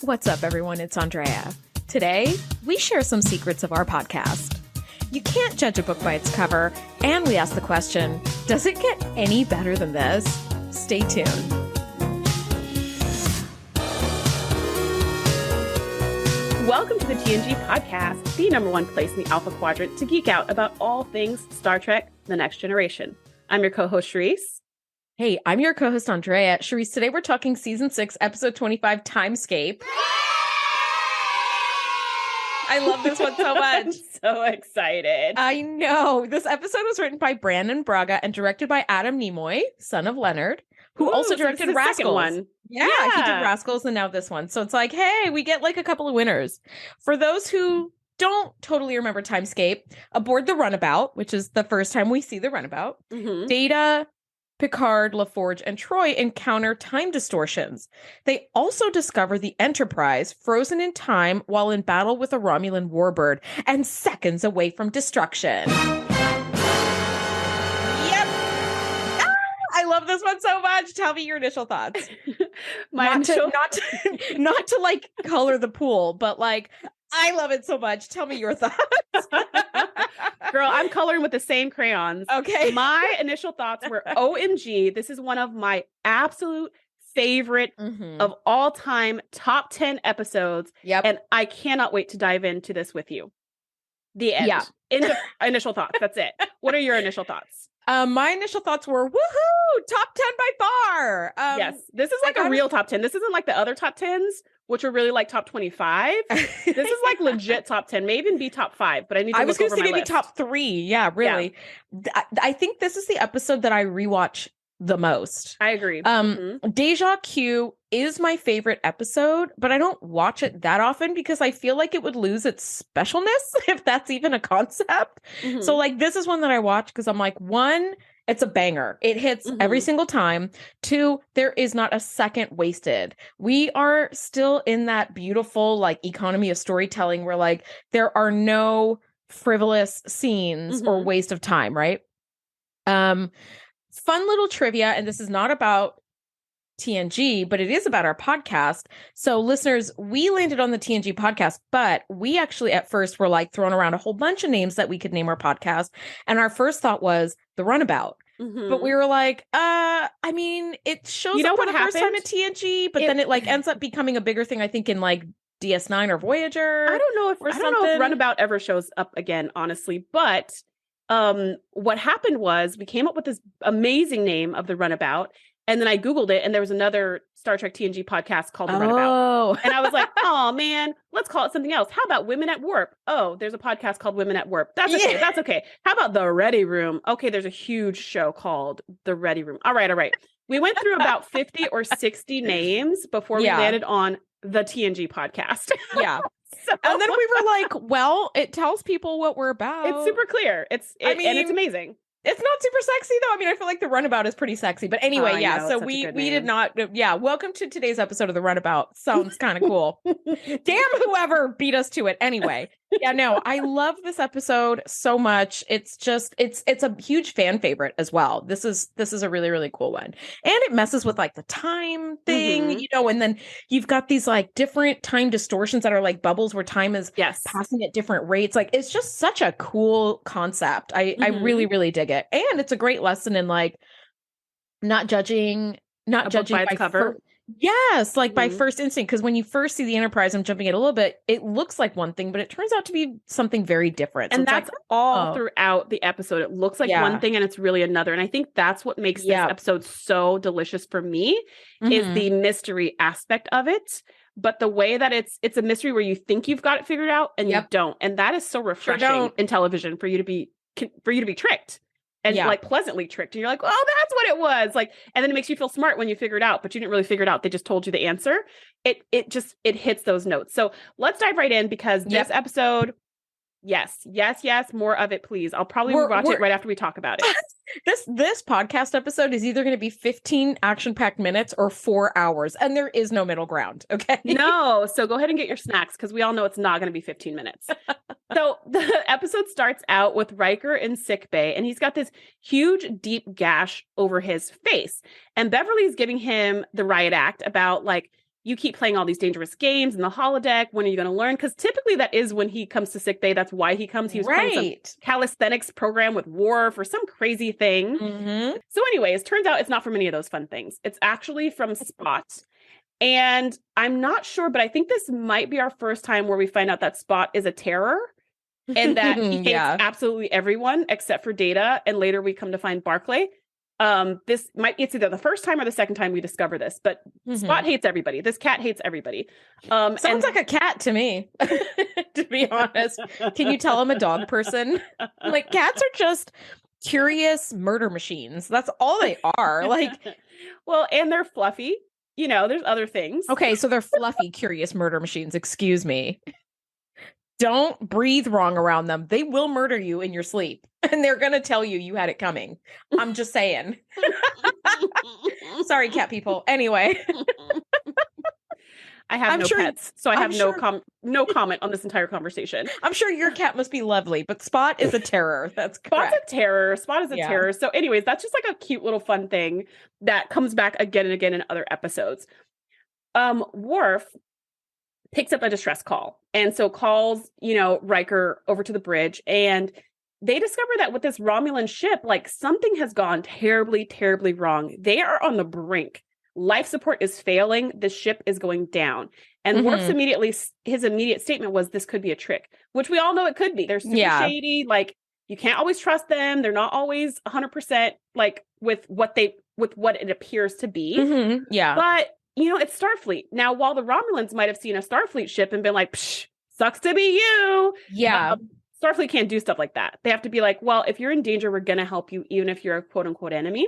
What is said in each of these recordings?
What's up, everyone? It's Andrea. Today, we share some secrets of our podcast. You can't judge a book by its cover, and we ask the question, does it get any better than this? Stay tuned. Welcome to the TNG Podcast, the #1 place in the Alpha Quadrant to geek out about all things Star Trek: The Next Generation. I'm your co-host, Shereese. Hey, I'm your co-host, Andrea. Shereese, today we're talking Season 6, Episode 25, Timescape. I love this one so much. I'm so excited. I know. This episode was written by Brandon Braga and directed by Adam Nimoy, son of Leonard, who also directed Rascals. One. Yeah, he did Rascals and now this one. So it's like, hey, we get like a couple of winners. For those who don't totally remember Timescape, aboard the Runabout, which is the first time we see the Runabout, Data, Picard, LaForge, and Troy encounter time distortions. They also discover the Enterprise frozen in time while in battle with a Romulan warbird and seconds away from destruction. Yep. I love this one so much. Tell me your initial thoughts. Not to like color the pool, but like I love it so much. Tell me your thoughts. Girl, I'm coloring with the same crayons. Okay. My initial thoughts were, OMG, this is one of my absolute favorite of all time top 10 episodes. Yep. And I cannot wait to dive into this with you. The end. Yeah. Initial thoughts. That's it. What are your initial thoughts? My initial thoughts were, woohoo, top 10 by far. Yes. This is like a real top 10. This isn't like the other top 10s, which are really like top 25. This is like legit top 10, may even be top 5, but I need to look over my list. I was going to say maybe top 3. Yeah, really. Yeah. I think this is the episode that I rewatch the most. I agree. Deja Q is my favorite episode, but I don't watch it that often because I feel like it would lose its specialness if that's even a concept. So like this is one that I watch because I'm like, 1, it's a banger. It hits every single time. 2, there is not a second wasted. We are still in that beautiful like economy of storytelling where like there are no frivolous scenes or waste of time, right? Fun little trivia, and this is not about TNG, but it is about our podcast. So listeners, we landed on the TNG podcast, but we actually at first were like throwing around a whole bunch of names that we could name our podcast. And our first thought was the Runabout. But we were like, I mean, it shows up for the first time at TNG, but then it like ends up becoming a bigger thing, I think, in like DS9 or Voyager. I don't know if Runabout ever shows up again, honestly, but what happened was we came up with this amazing name of the Runabout, and then I Googled it, and there was another Star Trek TNG podcast called The Runabout. And I was like, oh man, let's call it something else. How about Women at Warp? Oh, there's a podcast called Women at Warp. That's okay. That's okay. How about The Ready Room? Okay, there's a huge show called The Ready Room. All right. We went through about 50 or 60 names before we landed on the TNG podcast. Yeah. And then we were like, well, it tells people what we're about. It's super clear. And it's amazing. It's not super sexy, though. I mean, I feel like the Runabout is pretty sexy. But anyway, so we did not. Yeah. Welcome to today's episode of the Runabout. Sounds kind of cool. Damn whoever beat us to it. Anyway. Yeah, no, I love this episode so much. It's just it's a huge fan favorite as well. This is a really, really cool one. And it messes with like the time thing, you know, and then you've got these like different time distortions that are like bubbles where time is passing at different rates. Like it's just such a cool concept. I really, really dig it. And it's a great lesson in like not judging by its cover. Yes, like by first instinct, because when you first see the Enterprise, I'm jumping it a little bit, it looks like one thing, but it turns out to be something very different. And that's like, all throughout the episode. It looks like one thing and it's really another. And I think that's what makes this episode so delicious for me is the mystery aspect of it. But the way that it's a mystery where you think you've got it figured out and you don't. And that is so refreshing in television for you to be tricked. And like pleasantly tricked. And you're like, oh, that's what it was. Like, and then it makes you feel smart when you figure it out, but you didn't really figure it out. They just told you the answer. It hits those notes. So let's dive right in because this episode, yes, more of it, please. I'll probably watch it right after we talk about it. This podcast episode is either going to be 15 action-packed minutes or 4 hours, and there is no middle ground, okay? No, so go ahead and get your snacks, because we all know it's not going to be 15 minutes. So the episode starts out with Riker in sickbay, and he's got this huge, deep gash over his face. And Beverly's giving him the riot act about, like, you keep playing all these dangerous games in the holodeck. When are you going to learn? Because typically that is when he comes to sick bay. That's why he comes. He was playing some calisthenics program with Worf or some crazy thing. Mm-hmm. So anyways, turns out it's not from any of those fun things. It's actually from Spot. And I'm not sure, but I think this might be our first time where we find out that Spot is a terror and that he hates absolutely everyone except for Data. And later we come to find Barclay. It's either the first time or the second time we discover this, but Spot hates everybody. This cat hates everybody. Sounds like a cat to me, to be honest. Can you tell I'm a dog person? Like, cats are just curious murder machines. That's all they are. Like, well, and they're fluffy. You know, there's other things. Okay, so they're fluffy, curious murder machines. Excuse me. Don't breathe wrong around them. They will murder you in your sleep. And they're going to tell you had it coming. I'm just saying. Sorry, cat people. Anyway. I have pets, so I have no comment on this entire conversation. I'm sure your cat must be lovely, but Spot is a terror. That's correct. Spot's a terror. Spot is a terror. So anyways, that's just like a cute little fun thing that comes back again and again in other episodes. Worf picks up a distress call and so calls, Riker over to the bridge, and they discover that with this Romulan ship, like something has gone terribly, terribly wrong. They are on the brink. Life support is failing. The ship is going down. And Worf's his immediate statement was, this could be a trick, which we all know it could be. They're super shady. Like, you can't always trust them. They're not always 100% like with what it appears to be. Yeah. But, it's Starfleet. Now, while the Romulans might have seen a Starfleet ship and been like, psh, sucks to be you. Yeah. Starfleet can't do stuff like that. They have to be like, well, if you're in danger, we're going to help you, even if you're a quote unquote enemy.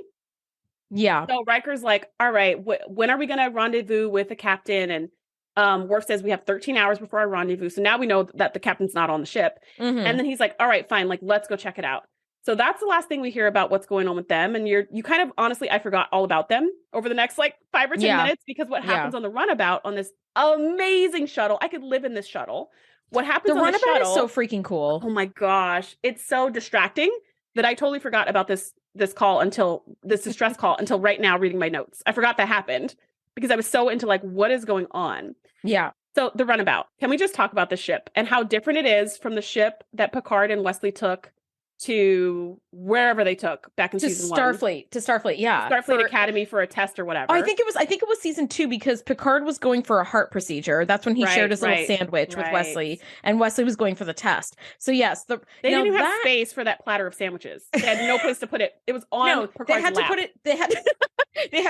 Yeah. So Riker's like, all right, when are we going to rendezvous with the captain? And Worf says we have 13 hours before our rendezvous. So now we know that the captain's not on the ship. And then he's like, all right, fine. Like, let's go check it out. So that's the last thing we hear about what's going on with them. And you kind of, honestly, I forgot all about them over the next like 5 or 10 minutes, because what happens on the runabout on this amazing shuttle, I could live in this shuttle. What happens on the shuttle? The runabout is so freaking cool. Oh my gosh. It's so distracting that I totally forgot about this distress call until right now reading my notes. I forgot that happened because I was so into like, what is going on? Yeah. So the runabout, can we just talk about the ship and how different it is from the ship that Picard and Wesley took to wherever they took back in season 1? To Starfleet, yeah. Starfleet Academy for a test or whatever. I think it was season 2, because Picard was going for a heart procedure. That's when he shared his little sandwich with Wesley, and Wesley was going for the test. So yes, they didn't even have space for that platter of sandwiches. They had no place to put it. It was on Picard's lap. They had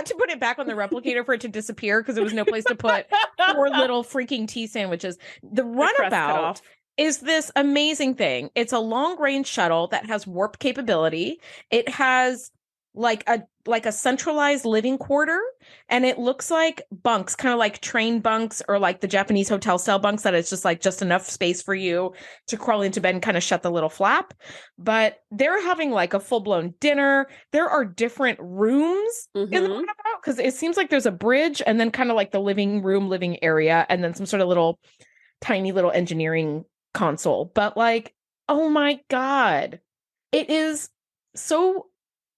to put it back on the replicator for it to disappear, because there was no place to put 4 little freaking tea sandwiches. The runabout is this amazing thing. It's a long-range shuttle that has warp capability. It has like a centralized living quarter, and it looks like bunks, kind of like train bunks or like the Japanese hotel style bunks, that it's just enough space for you to crawl into bed and kind of shut the little flap. But they're having like a full-blown dinner. There are different rooms in the runabout, because it seems like there's a bridge and then kind of like the living area, and then some sort of tiny little engineering console. But like, oh my God, it is so,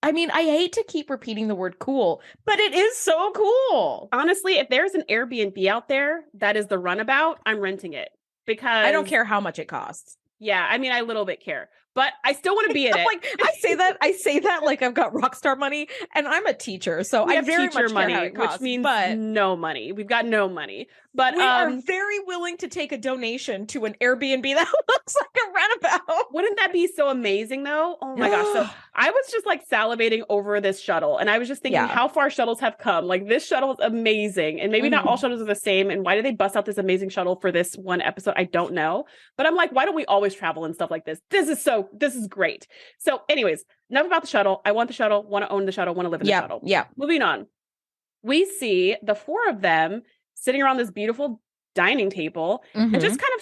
I mean, I hate to keep repeating the word cool, but it is so cool. Honestly, if there's an Airbnb out there that is the runabout, I'm renting it, because I don't care how much it costs. Yeah, I mean, I a little bit care, but I still want to be in it. Like, I say that like I've got rock star money, and I'm a teacher, so I very much money, care how it costs, which means no money. We've got no money, but we are very willing to take a donation to an Airbnb that looks like a runabout. Wouldn't that be so amazing, though? Oh my gosh! So I was just like salivating over this shuttle, and I was just thinking how far shuttles have come. Like, this shuttle is amazing, and maybe not all shuttles are the same. And why did they bust out this amazing shuttle for this one episode? I don't know, but I'm like, why don't we always travel and stuff like this? This is great. So anyways, enough about the shuttle. I want the shuttle, want to own the shuttle, want to live in the shuttle. Yeah. Moving on. We see the 4 of them sitting around this beautiful dining table and just kind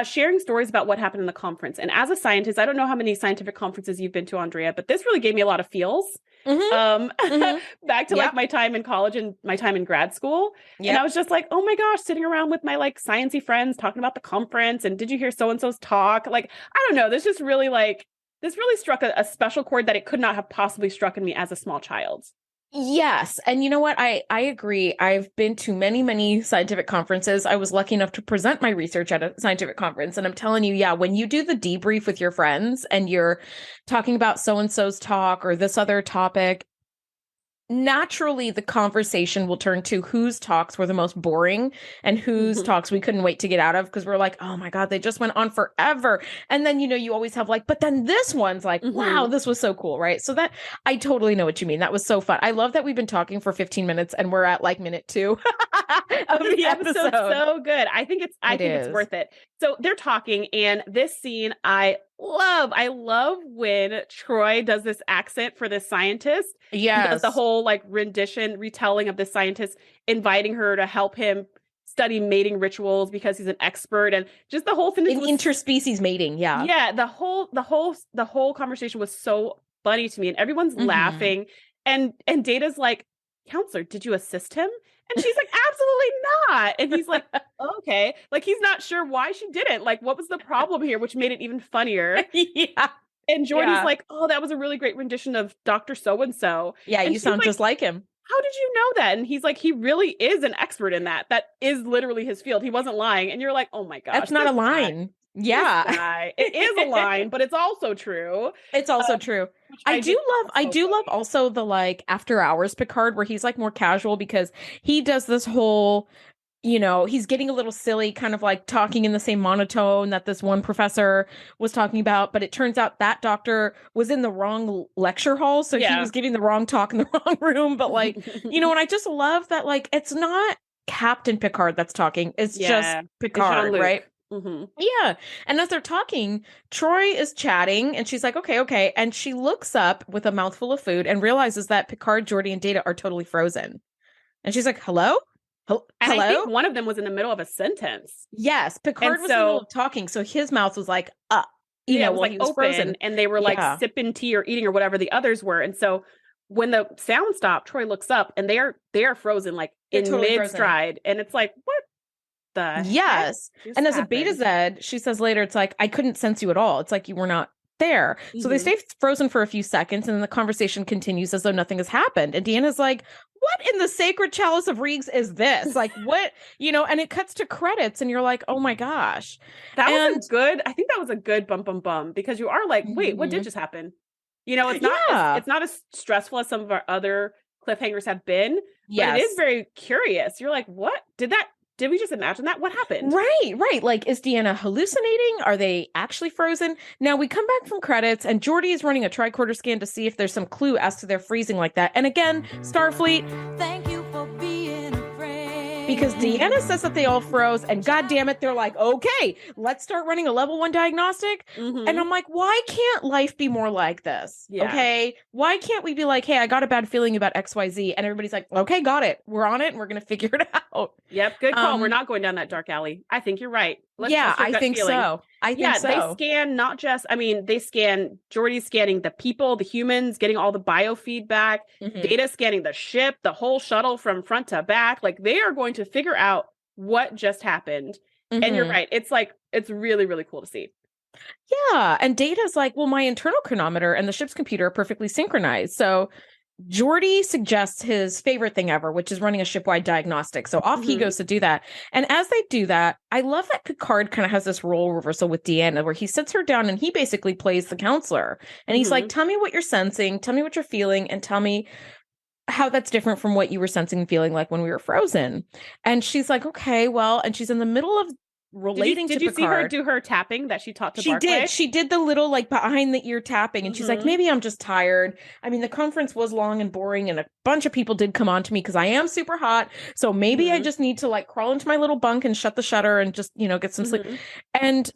of sharing stories about what happened in the conference. And as a scientist, I don't know how many scientific conferences you've been to, Andrea, but this really gave me a lot of feels. Back to like my time in college and my time in grad school. And I was just like, oh my gosh, sitting around with my like sciencey friends talking about the conference. And did you hear so-and-so's talk? Like, I don't know. This really struck a special chord that it could not have possibly struck in me as a small child. Yes. And you know what? I agree. I've been to many, many scientific conferences. I was lucky enough to present my research at a scientific conference. And I'm telling you, yeah, when you do the debrief with your friends and you're talking about so-and-so's talk or this other topic, naturally the conversation will turn to whose talks were the most boring and whose talks we couldn't wait to get out of, because we're like, oh my God, they just went on forever. And then, you always have like, but then this one's like, wow, this was so cool, right? So that, I totally know what you mean. That was so fun. I love that we've been talking for 15 minutes and we're at like minute 2 of the episode. So good. I think it's worth it. So they're talking, and this scene I love when Troy does this accent for this scientist. Yes. He does the whole like retelling of this scientist, inviting her to help him study mating rituals because he's an expert, and just the whole thing in interspecies mating. Yeah. Yeah. The whole conversation was so funny to me, and everyone's laughing. And Data's like, counselor, did you assist him? And she's like, absolutely not. And he's like, okay. Like, he's not sure why she didn't. Like, what was the problem here? Which made it even funnier. Yeah. And Jordy's like, oh, that was a really great rendition of Dr. So-and-so. Yeah, and you sound just like him. How did you know that? And he's like, he really is an expert in that. That is literally his field. He wasn't lying. And you're like, oh my gosh. That's not a line. Yeah. It is a line, but it's also true. It's also true. I do love also the like after hours Picard, where he's like more casual, because he does this whole, he's getting a little silly, kind of like talking in the same monotone that this one professor was talking about. But it turns out that doctor was in the wrong lecture hall. So he was giving the wrong talk in the wrong room. But like, and I just love that, like, it's not Captain Picard that's talking. It's just Picard, right? Yeah. And as they're talking, Troy is chatting and she's like, okay. And she looks up with a mouthful of food and realizes that Picard, Geordi, and Data are totally frozen. And she's like, hello? And I think one of them was in the middle of a sentence. Yes. Picard was in the middle of talking. So his mouth was like, while he was frozen. And they were like sipping tea or eating or whatever the others were. And so when the sound stopped, Troy looks up and they are frozen, like in totally mid-stride. And it's like, what? Yes. And as a Beta Z, she says later, it's like, I couldn't sense you at all. It's like you were not there. So they stay frozen for a few seconds, and then the conversation continues as though nothing has happened. And Deanna's like, what in the sacred chalice of Reeks is this? Like, what, and it cuts to credits and you're like, oh my gosh. I think that was a good bum, because you are like, wait, what did just happen? It's not as stressful as some of our other cliffhangers have been, but it is very curious. You're like, what? Did we just imagine that? What happened? Right. Like, is Deanna hallucinating? Are they actually frozen? Now we come back from credits and Geordi is running a tricorder scan to see if there's some clue as to their freezing like that. And again, Starfleet, thank you for being a friend. Because Deanna says that they all froze, and God damn it, they're like, okay, let's start running a level 1 diagnostic. And I'm like, why can't life be more like this? Yeah. Okay. Why can't we be like, hey, I got a bad feeling about XYZ. And everybody's like, okay, got it. We're on it and we're going to figure it out. Yep. Good call. We're not going down that dark alley. I think you're right. I think so. They scan they scan, Geordi's scanning the people, the humans, getting all the biofeedback, Data scanning the ship, the whole shuttle from front to back. Like, they are going to figure out what just happened. And you're right. It's like, it's really, really cool to see. Yeah. And Data's like, well, my internal chronometer and the ship's computer are perfectly synchronized. So Geordi suggests his favorite thing ever, which is running a ship-wide diagnostic. So off he goes to do that. And as they do that, I love that Picard kind of has this role reversal with Deanna, where he sits her down and he basically plays the counselor. And he's like, tell me what you're sensing, tell me what you're feeling, and tell me how that's different from what you were sensing and feeling like when we were frozen. And she's like, okay, well, and she's in the middle of relating to Picard. Did you see her do her tapping that she taught to Barclay? She did the little like behind the ear tapping, and she's like, maybe I'm just tired. I mean, the conference was long and boring, and a bunch of people did come on to me because I am super hot. So maybe I just need to like crawl into my little bunk and shut the shutter and just, get some sleep. And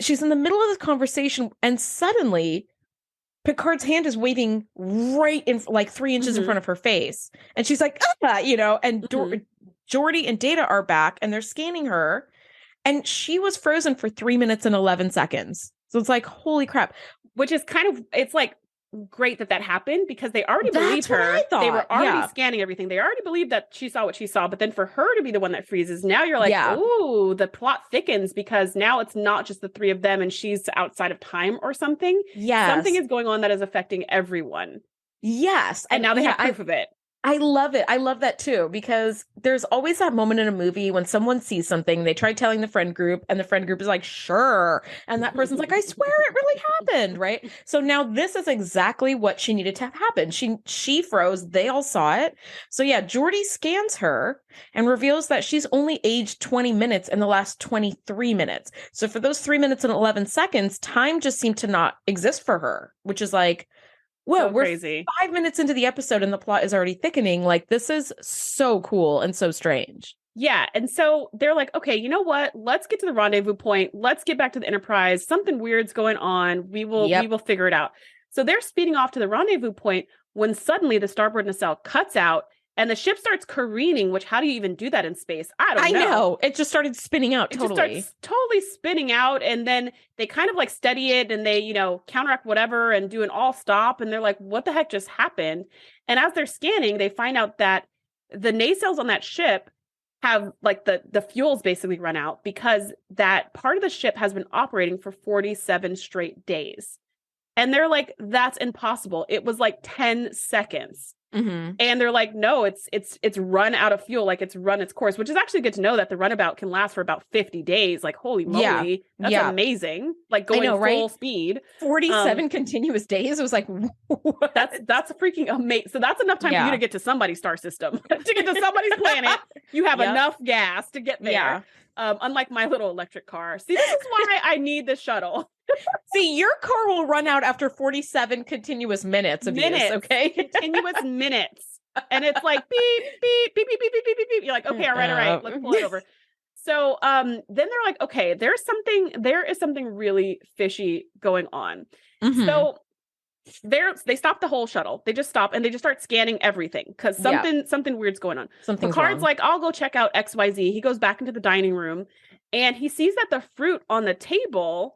she's in the middle of this conversation, and suddenly Picard's hand is waving right in like 3 inches in front of her face. And she's like, and Geordi and Data are back and they're scanning her. And she was frozen for 3 minutes and 11 seconds. So it's like, holy crap. Which is it's like great that happened, because they already believed her. They were already scanning everything. They already believed that she saw what she saw. But then for her to be the one that freezes, now you're like, ooh, the plot thickens, because now it's not just the 3 of them and she's outside of time or something. Yeah. Something is going on that is affecting everyone. Yes. And now they have proof of it. I love it. I love that too, because there's always that moment in a movie when someone sees something, they try telling the friend group, and the friend group is like, sure. And that person's like, I swear it really happened, right? So now this is exactly what she needed to have happen. She froze. They all saw it. So yeah, Geordi scans her and reveals that she's only aged 20 minutes in the last 23 minutes. So for those 3 minutes and 11 seconds, time just seemed to not exist for her, which is like, whoa, we're crazy. 5 minutes into the episode and the plot is already thickening. Like, this is so cool and so strange. Yeah. And so they're like, okay, you know what? Let's get to the rendezvous point. Let's get back to the Enterprise. Something weird's going on. We will figure it out. So they're speeding off to the rendezvous point when suddenly the starboard nacelle cuts out and the ship starts careening, which how do you even do that in space? I know. It just started spinning out. It just starts totally spinning out. And then they kind of like steady it and they, counteract whatever and do an all stop. And they're like, what the heck just happened? And as they're scanning, they find out that the nacelles on that ship have like the fuels basically run out because that part of the ship has been operating for 47 straight days. And they're like, that's impossible. It was like 10 seconds. Mm-hmm. And they're like, no, it's run out of fuel. Like it's run its course, which is actually good to know that the runabout can last for about 50 days. Like, holy moly, that's amazing. Like going full speed. 47 continuous days. It was like, what? That's freaking amazing. So that's enough time for you to get to somebody's star system, to get to somebody's planet. You have enough gas to get there. Yeah. Unlike my little electric car. See, this is why I need the shuttle. See, your car will run out after 47 continuous minutes of use, okay? Continuous minutes. And it's like beep, beep, beep, beep, beep, beep, beep, beep. You're like, okay, all right, let's pull it over. So then they're like, okay, there is something really fishy going on. Mm-hmm. So they stop the whole shuttle. They just stop and they just start scanning everything because something weird's going on. Picard's like, I'll go check out XYZ. He goes back into the dining room and he sees that the fruit on the table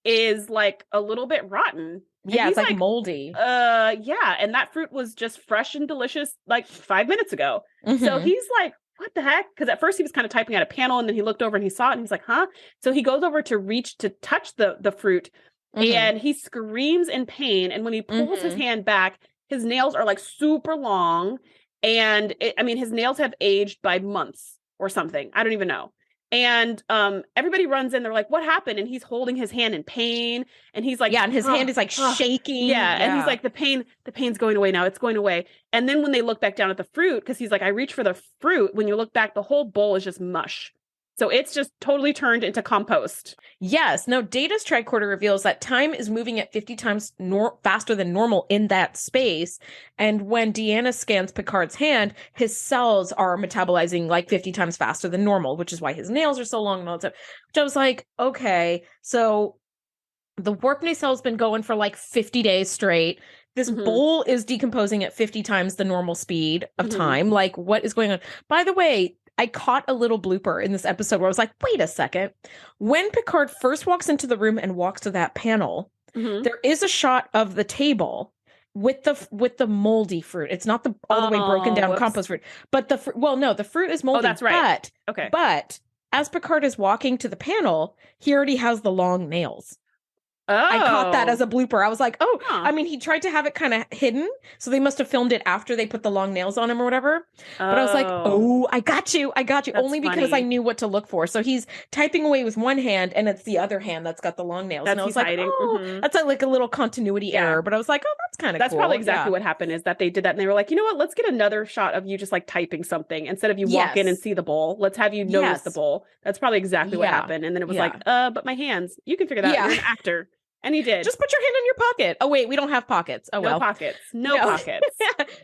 is like a little bit rotten. Yeah, it's like moldy. Yeah, and that fruit was just fresh and delicious like 5 minutes ago. Mm-hmm. So he's like, what the heck? Because at first he was kind of typing at a panel and then he looked over and he saw it and he's like, huh? So he goes over to reach to touch the fruit. Mm-hmm. And he screams in pain. And when he pulls his hand back, his nails are like super long. And his nails have aged by months or something. I don't even know. And everybody runs in. They're like, what happened? And he's holding his hand in pain. And he's like, and his hand is like shaking. Yeah. And he's like, the pain's going away now. It's going away. And then when they look back down at the fruit, because he's like, I reach for the fruit. When you look back, the whole bowl is just mush. So it's just totally turned into compost. Yes. Now, Data's tricorder reveals that time is moving at 50 times faster than normal in that space. And when Deanna scans Picard's hand, his cells are metabolizing like 50 times faster than normal, which is why his nails are so long and all that stuff. Which I was like, okay, so the warp nacelle has been going for like 50 days straight. This bowl is decomposing at 50 times the normal speed of time. Like, what is going on? By the way, I caught a little blooper in this episode where I was like, wait a second. When Picard first walks into the room and walks to that panel, there is a shot of the table with the moldy fruit. It's not the all the way broken down compost fruit, but the fruit is moldy. Oh, that's right. But as Picard is walking to the panel, he already has the long nails. Oh. I caught that as a blooper. I was like, he tried to have it kind of hidden. So they must have filmed it after they put the long nails on him or whatever. But I was like, I got you. That's only because I knew what to look for. So he's typing away with one hand and it's the other hand that's got the long nails. And I was like, that's like a little continuity error. But I was like, that's kind of cool. That's probably exactly what happened is that they did that. And they were like, you know what? Let's get another shot of you just like typing something instead of you walk in and see the bowl. Let's have you notice the bowl. That's probably exactly what happened. And then it was like, but my hands, you can figure that out. You're an actor. And he did. Just put your hand in your pocket. Oh, wait, we don't have pockets. Oh, no pockets. No pockets.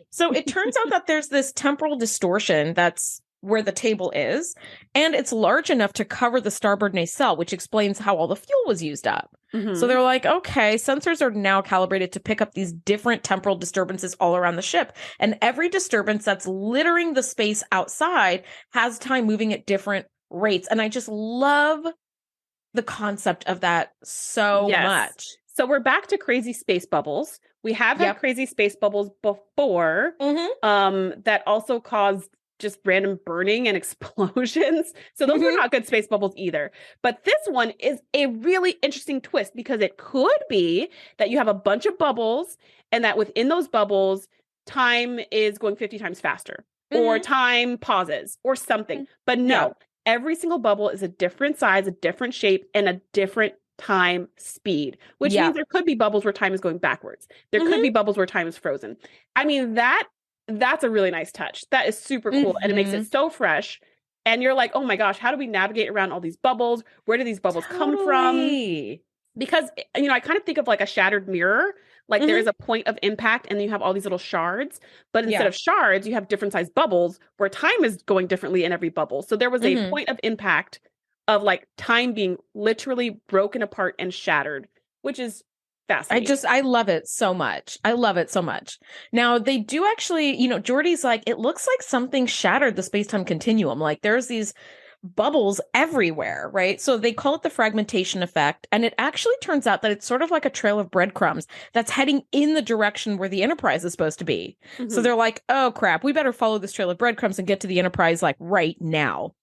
So it turns out that there's this temporal distortion that's where the table is. And it's large enough to cover the starboard nacelle, which explains how all the fuel was used up. Mm-hmm. So they're like, okay, sensors are now calibrated to pick up these different temporal disturbances all around the ship. And every disturbance that's littering the space outside has time moving at different rates. And I just love the concept of that so much. So we're back to crazy space bubbles. We have had crazy space bubbles before that also caused just random burning and explosions. So those are not good space bubbles either. But this one is a really interesting twist because it could be that you have a bunch of bubbles and that within those bubbles, time is going 50 times faster or time pauses or something. But no, every single bubble is a different size, a different shape, and a different time speed, which means there could be bubbles where time is going backwards. There could be bubbles where time is frozen. I mean, that's a really nice touch. That is super cool. And it makes it so fresh. And you're like, oh my gosh, how do we navigate around all these bubbles? Where do these bubbles come from? Because, you know, I kind of think of like a shattered mirror. Like there is a point of impact and you have all these little shards. But instead of shards, you have different sized bubbles where time is going differently in every bubble. So there was a point of impact of like time being literally broken apart and shattered, which is fascinating. I love it so much. I love it so much. Now they do actually, you know, Geordi's like, it looks like something shattered the space-time continuum. Like there's these bubbles everywhere, right? So they call it the fragmentation effect. And it actually turns out that it's sort of like a trail of breadcrumbs that's heading in the direction where the Enterprise is supposed to be. So they're like, oh crap, we better follow this trail of breadcrumbs and get to the Enterprise like right now.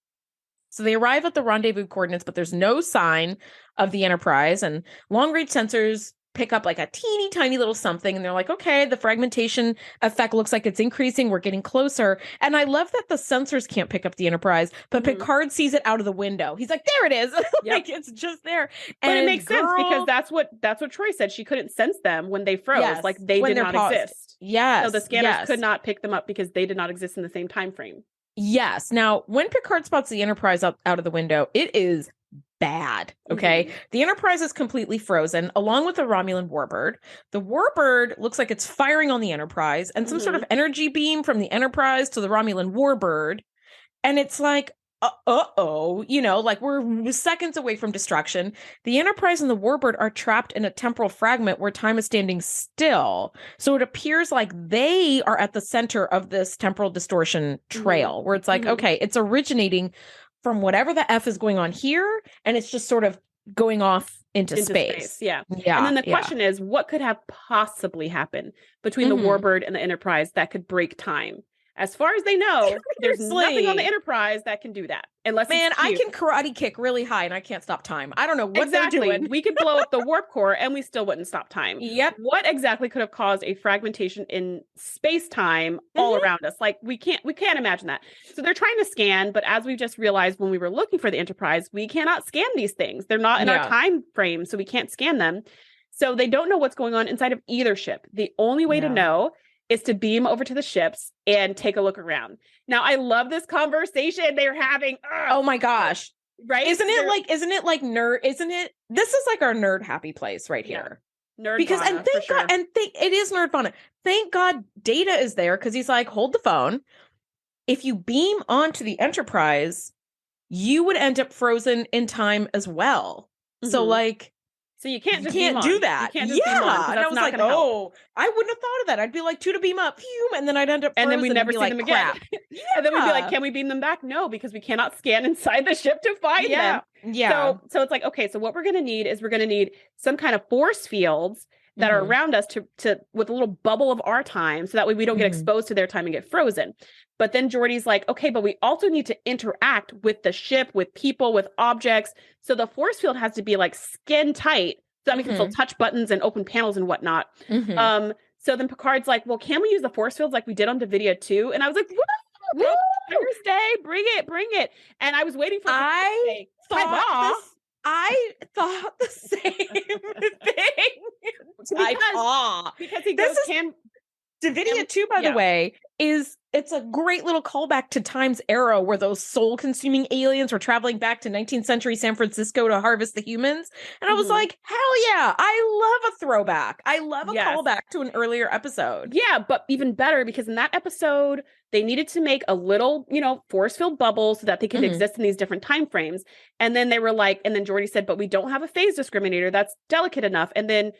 So they arrive at the rendezvous coordinates, but there's no sign of the Enterprise, and long-range sensors pick up like a teeny tiny little something, and they're like, okay, the fragmentation effect looks like it's increasing. We're getting closer. And I love that the sensors can't pick up the Enterprise, but Picard sees it out of the window. He's like, there it is. Like it's just there. But it makes sense because that's what Troy said. She couldn't sense them when they froze. Like they did not exist. Yes. So the scanners could not pick them up because they did not exist in the same time frame. Yes. Now, when Picard spots the Enterprise out of the window, it is bad. Okay. The Enterprise is completely frozen along with the Romulan warbird. The warbird looks like it's firing on the Enterprise and some sort of energy beam from the Enterprise to the Romulan warbird. And it's like, you know, like we're seconds away from destruction. The Enterprise and the warbird are trapped in a temporal fragment where time is standing still. So it appears like they are at the center of this temporal distortion trail where it's like, okay, it's originating from whatever the F is going on here. And it's just sort of going off into space. Yeah. And then the question is, what could have possibly happened between the warbird and the Enterprise that could break time? As far as they know, there's nothing on the Enterprise that can do that. Unless I can karate kick really high and I can't stop time. I don't know what they're doing. We could blow up the warp core and we still wouldn't stop time. Yep. What exactly could have caused a fragmentation in space-time all around us? Like we can't imagine that. So they're trying to scan, but as we just realized when we were looking for the Enterprise, we cannot scan these things. They're not in our time frame, so we can't scan them. So they don't know what's going on inside of either ship. The only way to know is to beam over to the ships and take a look around. Now, I love this conversation they're having. Oh my gosh. Right? This is like our nerd happy place right here. Nerd because, and thank God, it is Nerdvana. Thank God Data is there because he's like, hold the phone. If you beam onto the Enterprise, you would end up frozen in time as well. So like, so you can't do that. You can't just beam on, and I was like, oh, I wouldn't have thought of that. I'd be like, 2 to beam up, phew, and then I'd end up frozen. And then we never see them again. And then we'd be like, can we beam them back? No, because we cannot scan inside the ship to find them. Yeah. So it's like, okay, so what we're going to need is some kind of force fields that are around us to with a little bubble of our time, so that way we don't get exposed to their time and get frozen. But then Geordi's like, okay, but we also need to interact with the ship, with people, with objects. So the force field has to be like skin tight so that we can still touch buttons and open panels and whatnot. So then Picard's like, well, can we use the force fields like we did on Davidia 2? And I was like, woo! Thursday, bring it. And I was waiting for I thought the same thing. Because he goes, Davidia 2, by the way, it's a great little callback to Time's Arrow, where those soul-consuming aliens were traveling back to 19th century San Francisco to harvest the humans. And I was like, hell yeah, I love a throwback. I love a callback to an earlier episode. Yeah, but even better, because in that episode, they needed to make a little, force-filled bubble so that they could exist in these different time frames. And then they were like, and then Geordi said, but we don't have a phase discriminator that's delicate enough. And then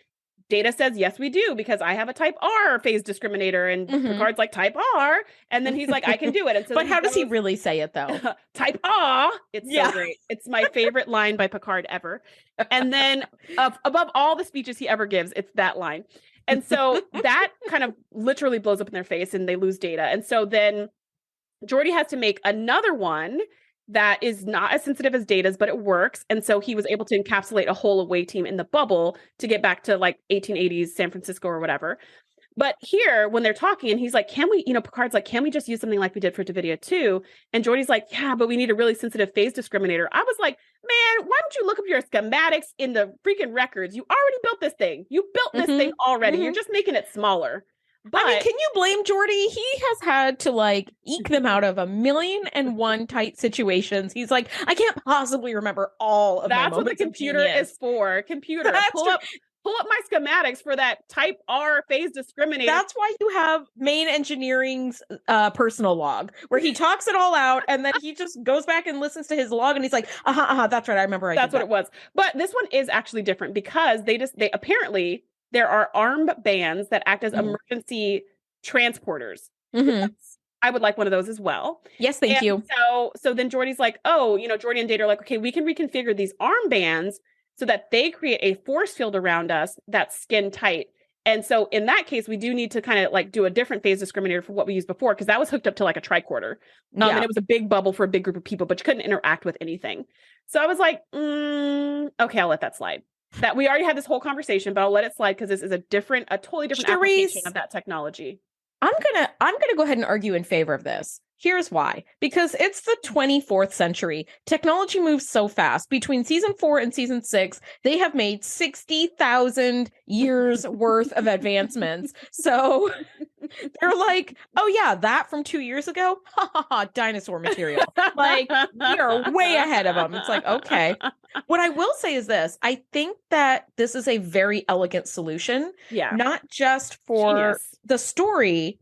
Data says, yes, we do, because I have a type R phase discriminator. And Picard's like, type R. And then he's like, I can do it. And so but how does he really say it, though? Type R. It's so great. It's my favorite line by Picard ever. And then above all the speeches he ever gives, it's that line. And so that kind of literally blows up in their face and they lose Data. And so then Geordi has to make another one that is not as sensitive as Data's, but it works. And so he was able to encapsulate a whole away team in the bubble to get back to like 1880s San Francisco or whatever. But here, when they're talking, and he's like, can we, Picard's like, can we just use something like we did for Davidia 2? And Geordi's like, yeah, but we need a really sensitive phase discriminator. I was like, man, why don't you look up your schematics in the freaking records? You already built this thing. You built this thing already. You're just making it smaller. But I mean, can you blame Geordi? He has had to like eke them out of 1,000,001 tight situations. He's like, I can't possibly remember all of that's what the computer is for. Computer, pull up my schematics for that type R phase discriminator. That's why you have main engineering's personal log, where he talks it all out, and then he just goes back and listens to his log, and he's like, that's right, I remember. That's what it was. But this one is actually different because they apparently there are arm bands that act as emergency transporters. I would like one of those as well. Yes, thank you. So then Geordi's like, Geordi and Data are like, okay, we can reconfigure these arm bands so that they create a force field around us that's skin tight. And so in that case, we do need to kind of like do a different phase discriminator for what we used before, because that was hooked up to like a tricorder. And it was a big bubble for a big group of people, but you couldn't interact with anything. So I was like, okay, I'll let that slide. That we already had this whole conversation, but I'll let it slide because this is a totally different application of that technology. I'm gonna go ahead and argue in favor of this. Here's why. Because it's the 24th century. Technology moves so fast. Between season 4 and season 6, they have made 60,000 years worth of advancements. So they're like, oh yeah, that from 2 years ago? Ha ha ha, dinosaur material. Like, we are way ahead of them. It's like, okay. What I will say is this. I think that this is a very elegant solution. Yeah. Not just for the story,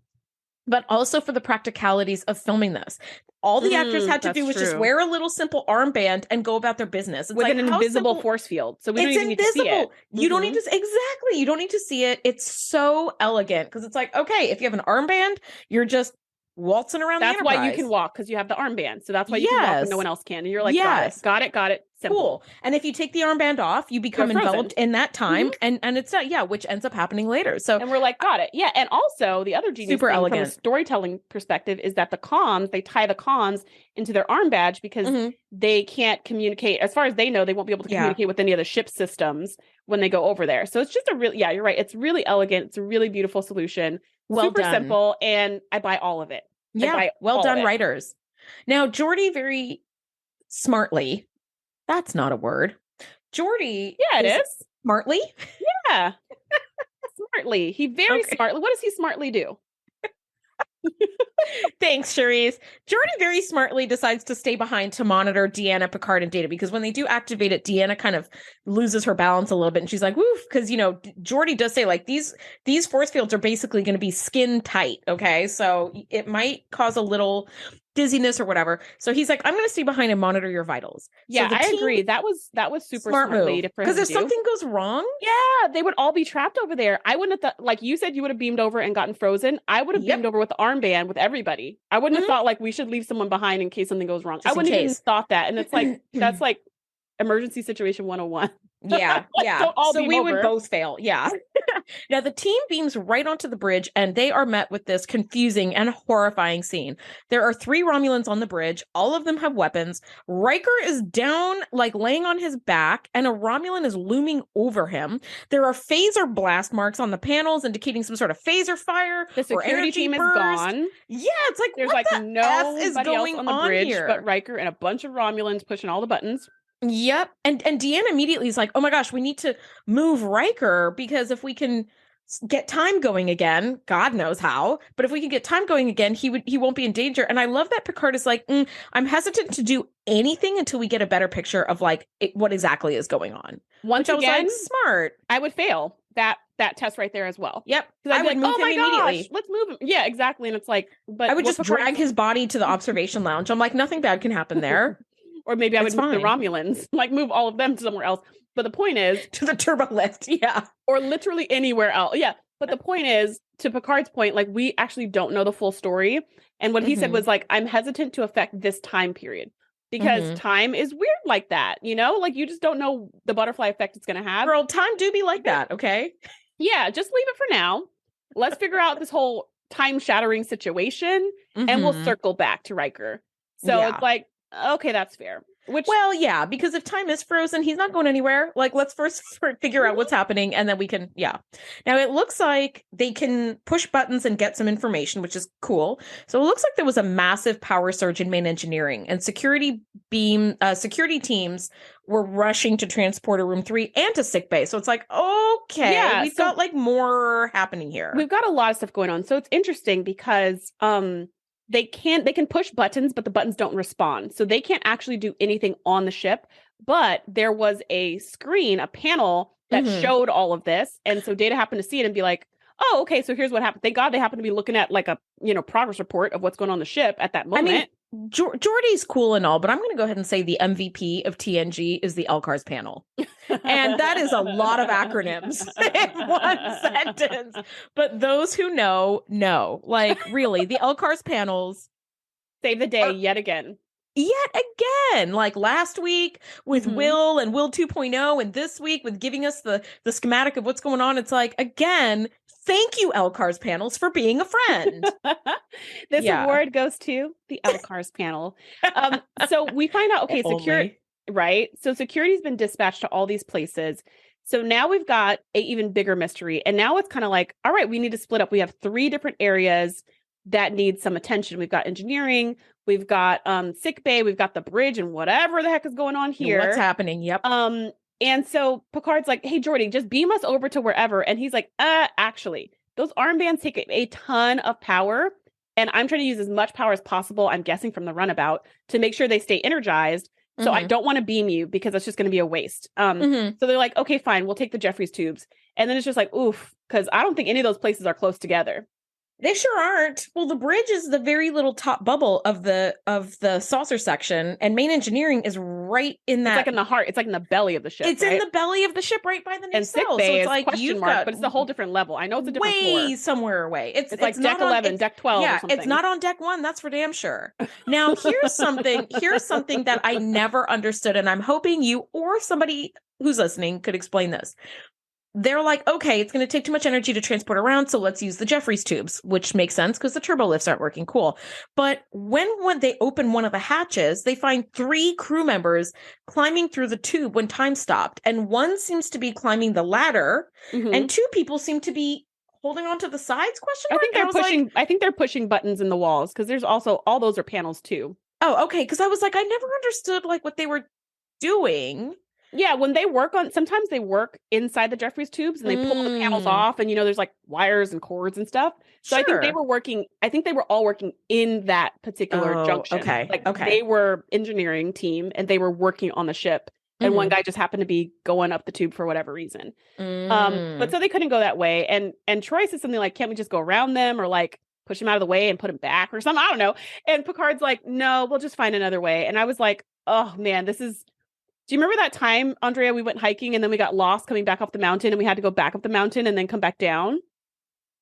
but also for the practicalities of filming this. All the actors had to do was just wear a little simple armband and go about their business. It's with like, an invisible force field. So we don't even need to see it. You don't need to, exactly. You don't need to see it. It's so elegant because it's like, okay, if you have an armband, you're just waltzing around the Enterprise. That's why you can walk, because you have the armband. So that's why you can walk when no one else can. And you're like, got it. Simple. Cool. And if you take the armband off, you become enveloped in that time, and it's not, which ends up happening later. So, and we're like, got it. Yeah. And also the other genius thing from a storytelling perspective is that they tie the comms into their arm badge because they can't communicate. As far as they know, they won't be able to communicate with any of the ship systems when they go over there. So it's just you're right. It's really elegant. It's a really beautiful solution. Super simple. And I buy all of it. Yeah. Well done, writers. Now, Geordi very smartly, that's not a word. Geordi. Yeah, it is. Smartly? Yeah. Smartly. He very smartly. What does he smartly do? Thanks, Shereese. Geordi very smartly decides to stay behind to monitor Deanna, Picard, and Data, because when they do activate it, Deanna kind of loses her balance a little bit, and she's like, woof, because, Geordi does say, like, these force fields are basically going to be skin tight, okay? So it might cause a little dizziness or whatever. So he's like, I'm going to stay behind and monitor your vitals. Yeah, I agree. That was super smart move. Because if something goes wrong, they would all be trapped over there. I wouldn't have thought, like you said, you would have beamed over and gotten frozen. I would have beamed over with the armband with everybody. I wouldn't have thought like we should leave someone behind in case something goes wrong. I wouldn't have even thought that. And it's like, that's like emergency situation 101. Yeah. So we would both fail. Yeah. Now the team beams right onto the bridge, and they are met with this confusing and horrifying scene. There are 3 Romulans on the bridge. All of them have weapons. Riker is down, like laying on his back, and a Romulan is looming over him. There are phaser blast marks on the panels indicating some sort of phaser fire. The security team is gone. Yeah, it's like, there's what like nobody else on the bridge here? But Riker and a bunch of Romulans pushing all the buttons. Yep. And Deanna immediately is like, oh my gosh, we need to move Riker, because if we can get time going again, God knows how, but if we can get time going again, he won't be in danger. And I love that Picard is like, I'm hesitant to do anything until we get a better picture of like what exactly is going on. Once again, I was like, smart. I would fail that test right there as well. Yep. Because I'd be like, oh my gosh, let's move him. Yeah, exactly. And it's like, but I would just drag his body to the observation lounge. I'm like, nothing bad can happen there. Or maybe I would move the Romulans, like move all of them somewhere else. But the point is to the turbo lift. Yeah. Or literally anywhere else. Yeah. But the point is, to Picard's point, like we actually don't know the full story. And what he said was like, I'm hesitant to affect this time period because time is weird like that. Like you just don't know the butterfly effect it's going to have. Girl, time do be like that. Okay. Yeah. Just leave it for now. Let's figure out this whole time-shattering situation, and we'll circle back to Riker. So it's like, okay, that's fair. Well, yeah, because if time is frozen, he's not going anywhere. Like, let's first figure out what's happening, and then we can, Now, it looks like they can push buttons and get some information, which is cool. So it looks like there was a massive power surge in main engineering, and security teams were rushing to transporter room 3 and to sick bay. So it's like, okay, we've got like more happening here. We've got a lot of stuff going on. So it's interesting because they can push buttons, but the buttons don't respond. So they can't actually do anything on the ship. But there was a screen, a panel that showed all of this. And so Data happened to see it and be like, oh, okay, so here's what happened. Thank God they happened to be looking at like a, progress report of what's going on the ship at that moment. I mean, Geordi's cool and all, but I'm going to go ahead and say the MVP of TNG is the LCARS panel. And that is a lot of acronyms in one sentence. But those who know. Like, really, the LCARS panels save the day yet again. Like last week with Will and Will 2.0, and this week with giving us the schematic of what's going on. It's like, again, thank you, LCARS panels, for being a friend. This award goes to the LCARS panel. So we find out, okay, security, right? So security's been dispatched to all these places. So now we've got an even bigger mystery. And now it's kind of like, all right, we need to split up. We have 3 different areas that need some attention. We've got engineering, we've got sick bay, we've got the bridge, and whatever the heck is going on here. What's happening? Yep. And so Picard's like, hey, Geordi, just beam us over to wherever. And he's like, actually, those armbands take a ton of power. And I'm trying to use as much power as possible, I'm guessing from the runabout, to make sure they stay energized. So I don't want to beam you because that's just going to be a waste. So they're like, okay, fine, we'll take the Jeffries tubes. And then it's just like, oof, because I don't think any of those places are close together. They sure aren't. Well, the bridge is the very little top bubble of the saucer section, and main engineering is right in that. It's like in the heart. It's like in the belly of the ship. It's in the belly of the ship, right by the nacelle. And sick bay so it's is like question mark, but it's a whole different level. I know it's a different floor. Somewhere away. It's like deck 11, deck 12. Yeah, or something. It's not on deck 1. That's for damn sure. Now, here's something that I never understood, and I'm hoping you or somebody who's listening could explain this. They're like, okay, it's going to take too much energy to transport around, so let's use the Jeffries tubes, which makes sense because the turbo lifts aren't working. Cool. But when they open one of the hatches, they find 3 crew members climbing through the tube when time stopped. And one seems to be climbing the ladder, and 2 people seem to be holding onto the sides, question mark? I think they're pushing buttons in the walls because there's also, all those are panels too. Oh, okay. Because I was like, I never understood like what they were doing. Yeah, when they work sometimes they work inside the Jeffries tubes and they pull the panels off, and there's like wires and cords and stuff. So sure. I think they were all working in that particular junction. Okay. They were engineering team and they were working on the ship. And one guy just happened to be going up the tube for whatever reason. But so they couldn't go that way. And Troy said something like, can't we just go around them or like push them out of the way and put them back or something? I don't know. And Picard's like, no, we'll just find another way. And I was like, oh man, do you remember that time, Andrea, we went hiking and then we got lost coming back off the mountain and we had to go back up the mountain and then come back down?